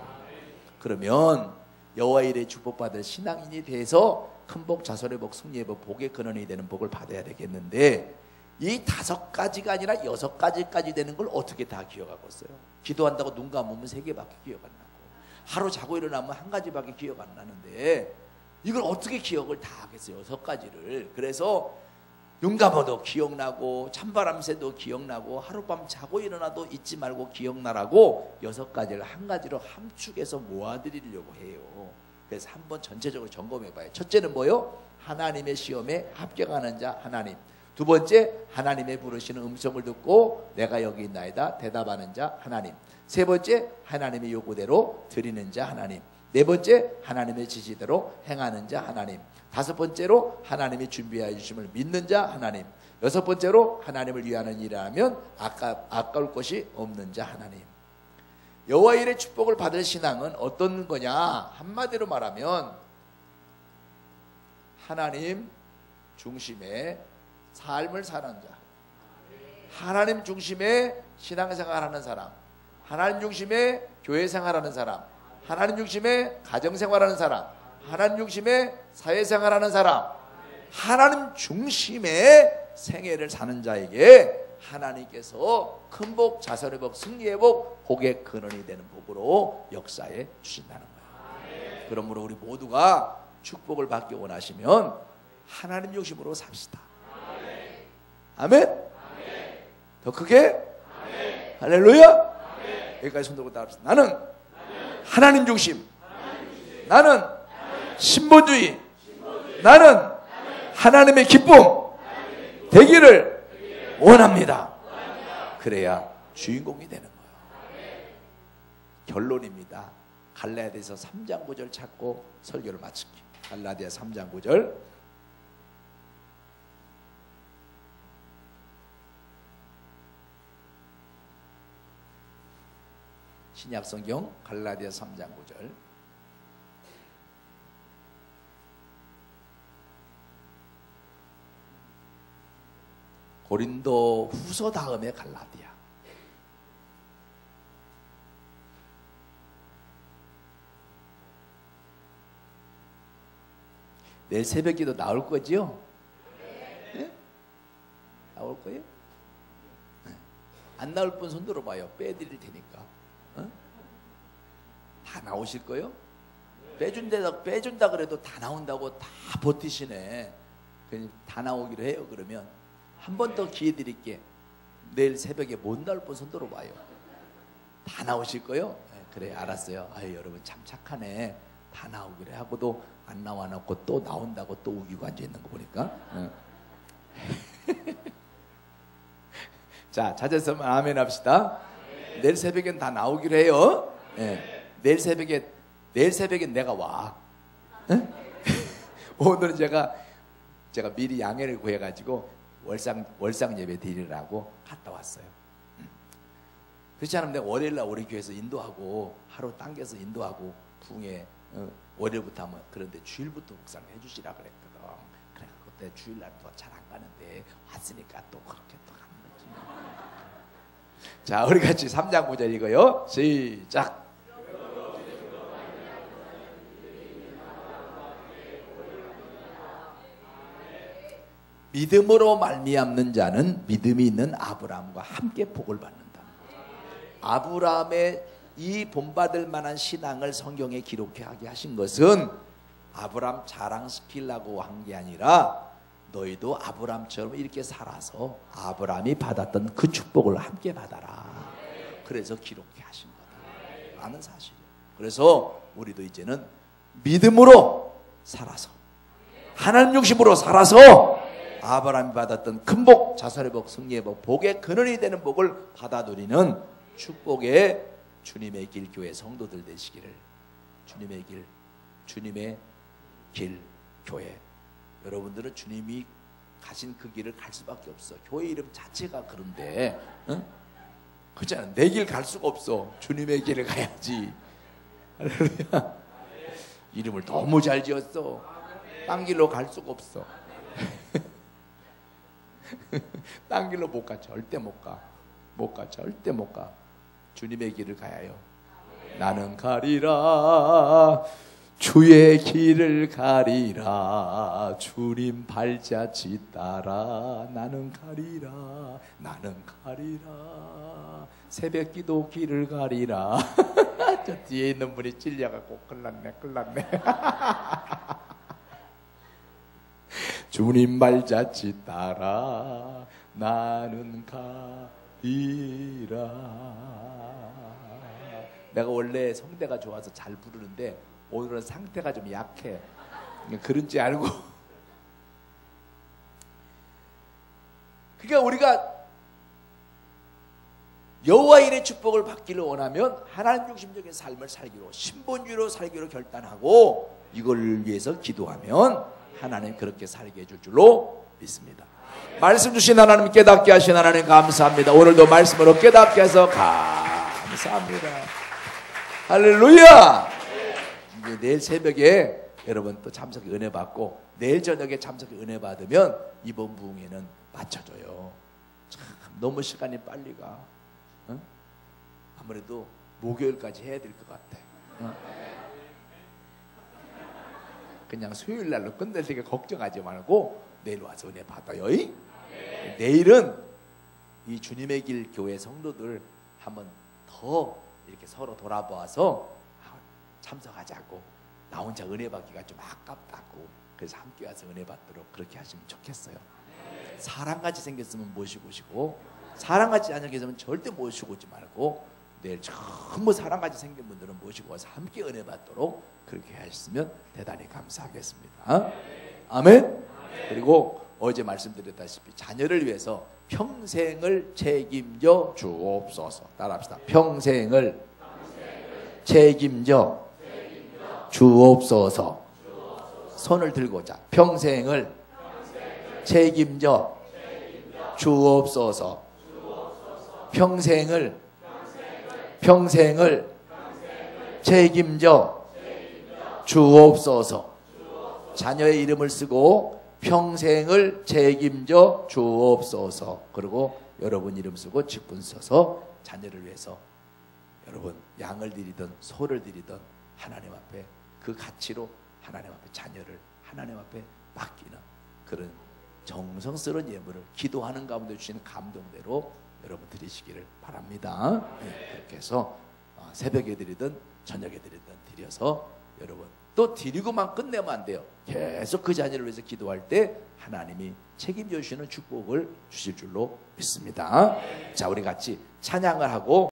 Speaker 1: 그러면 여호와의 일에 축복받을 신앙인이 돼서 큰 복, 자손의 복, 승리의 복, 복의 근원이 되는 복을 받아야 되겠는데, 이 5가지가 아니라 6가지까지 되는 걸 어떻게 다 기억하겠어요? 기도한다고 눈 감으면 3개밖에 기억 안 나고, 하루 자고 일어나면 1가지밖에 기억 안 나는데 이걸 어떻게 기억을 다 하겠어요? 6가지를. 그래서 눈 감아도 기억나고, 찬바람 쐬도 기억나고, 하룻밤 자고 일어나도 잊지 말고 기억나라고 6가지를 한 가지로 함축해서 모아드리려고 해요. 그래서 한번 전체적으로 점검해봐요. 첫째는 뭐요? 하나님의 시험에 합격하는 자 하나님. 두 번째, 하나님의 부르시는 음성을 듣고 내가 여기 있나이다 대답하는 자 하나님. 세 번째, 하나님의 요구대로 드리는 자 하나님. 네 번째, 하나님의 지시대로 행하는 자 하나님. 다섯 번째로, 하나님이 준비하여 주심을 믿는 자 하나님. 여섯 번째로, 하나님을 위하는 일이라면 아까울 것이 없는 자 하나님. 여호와 일의 축복을 받을 신앙은 어떤 거냐? 한마디로 말하면 하나님 중심의 삶을 사는 자, 하나님 중심의 신앙생활하는 사람, 하나님 중심의 교회생활하는 사람, 하나님 중심의 가정생활하는 사람, 하나님 중심의 사회생활하는 사람, 하나님 중심의 생애를 사는 자에게 하나님께서 큰 복, 자선의 복, 승리의 복, 복의 근원이 되는 복으로 역사해 주신다는 거예요. 그러므로 우리 모두가 축복을 받기 원하시면 하나님 중심으로 삽시다. 아멘. 더 크게 할렐루야. 여기까지 손 들고 따라합시다. 나는 하나님 중심, 나는 신본주의, 나는 하나님의 기쁨 되기를 원합니다. 그래야 주인공이 되는 거예요. 결론입니다. 갈라디아서 3장 9절 찾고 설교를 마칠게요. 갈라디아 3장 9절. 신약성경 갈라디아 3장 9절. 고린도 후서 다음에 갈라디아. 내일 새벽기도 나올 거지요? 네? 나올 거예요? 네. 안 나올 분 손 들어봐요. 빼드릴 테니까. 어? 다 나오실 거요? 빼준다 그래도 다 나온다고 다 버티시네. 그냥 다 나오기로 해요. 그러면 한 번 더 기회 드릴게. 내일 새벽에 못 나올 분 손 들어봐요. 다 나오실 거요? 네, 그래 알았어요. 아유 여러분 참 착하네. 다 나오기로 하고도 안 나와놓고 또 나온다고 또 우기고 앉아있는 거 보니까. 자 찾았으면 아멘 합시다. 내일 새벽엔 다 나오기로 해요. 네. 내일 새벽엔 내가 와. 네? 오늘은 제가 미리 양해를 구해가지고 월상 예배 드리라고 갔다 왔어요. 그렇지 않으면 내가 월요일날 우리 교회에서 인도하고 하루 당겨서 인도하고 부흥회 월요일부터 하면 그런데 주일부터 묵상을 해주시라 그랬거든. 그래 그때 주일날 또 잘 안 가는데 왔으니까 또 그렇게 또 가는 거지. 자 우리 같이 3장 9절 이거요. 시작. 믿음으로 말미암는 자는 믿음이 있는 아브라함과 함께 복을 받는다. 아브라함의 이 본받을 만한 신앙을 성경에 기록하게 하신 것은 아브라함 자랑시키려고 한 게 아니라 너희도 아브라함처럼 이렇게 살아서 아브라함이 받았던 그 축복을 함께 받아라. 그래서 기록해 하신 거다 라는 사실이에요. 그래서 우리도 이제는 믿음으로 살아서 하나님 중심으로 살아서 아브라함이 받았던 큰 복, 자살의 복, 승리의 복, 복의 근원이 되는 복을 받아 누리는 축복의 주님의 길 교회 성도들 되시기를. 주님의 길 교회. 여러분들은 주님이 가신 그 길을 갈 수밖에 없어. 교회 이름 자체가 그런데, 응? 그렇잖아. 내 길 갈 수가 없어. 주님의 길을 가야지. 할렐루야. 이름을 너무 잘 지었어. 딴 길로 갈 수가 없어. 딴 길로 못 가. 절대 못 가. 절대 못 가. 주님의 길을 가야 해요. 나는 가리라. 주의 길을 가리라. 주님 발자취 따라 나는 가리라. 새벽기도 길을 가리라. 저 뒤에 있는 분이 찔려갖고 큰일 났네. 주님 발자취 따라 나는 가리라. 내가 원래 성대가 좋아서 잘 부르는데 오늘은 상태가 좀 약해. 그런지 알고. 그러니까 우리가 여호와 일의 축복을 받기를 원하면 하나님 중심적인 삶을 살기로, 신본주의로 살기로 결단하고 이걸 위해서 기도하면 하나님 그렇게 살게 해줄 줄로 믿습니다. 말씀 주신 하나님, 깨닫게 하신 하나님 감사합니다. 오늘도 말씀으로 깨닫게 해서 감사합니다. 할렐루야. 이제 내일 새벽에 여러분 또 참석에 은혜 받고 내일 저녁에 참석에 은혜 받으면 이번 부흥회는 맞춰줘요. 참 너무 시간이 빨리 가. 응? 아무래도 목요일까지 해야 될 것 같아. 응? 그냥 수요일 날로 끝낼 테니까 걱정하지 말고 내일 와서 은혜 받아요. 내일은 이 주님의 길 교회 성도들 한번 더 이렇게 서로 돌아보아서 참석하자고, 나 혼자 은혜 받기가 좀 아깝다고, 그래서 함께 와서 은혜 받도록 그렇게 하시면 좋겠어요. 사람같이 생겼으면 모시고 오시고, 사람같이 안 생겼으면 절대 모시고 오지 말고, 내일 전부 사람같이 생긴 분들은 모시고 와서 함께 은혜 받도록 그렇게 하셨으면 대단히 감사하겠습니다. 아멘. 그리고 어제 말씀드렸다시피 자녀를 위해서 평생을 책임져 주옵소서. 따라합시다. 평생을 책임져 주옵소서. 손을 들고자. 평생을 책임져 주옵소서. 평생을 책임져 주옵소서. 자녀의 이름을 쓰고 평생을 책임져 주옵소서. 그리고 여러분 이름 쓰고 직분 써서 자녀를 위해서 여러분 양을 드리든 소를 드리든 하나님 앞에 그 가치로 하나님 앞에 자녀를 하나님 앞에 맡기는 그런 정성스러운 예물을 기도하는 가운데 주시는 감동대로 여러분 드리시기를 바랍니다. 그렇게 해서 새벽에 드리든 저녁에 드리든 드려서 여러분 또 드리고만 끝내면 안 돼요. 계속 그 자녀를 위해서 기도할 때 하나님이 책임져 주시는 축복을 주실 줄로 믿습니다. 자, 우리 같이 찬양을 하고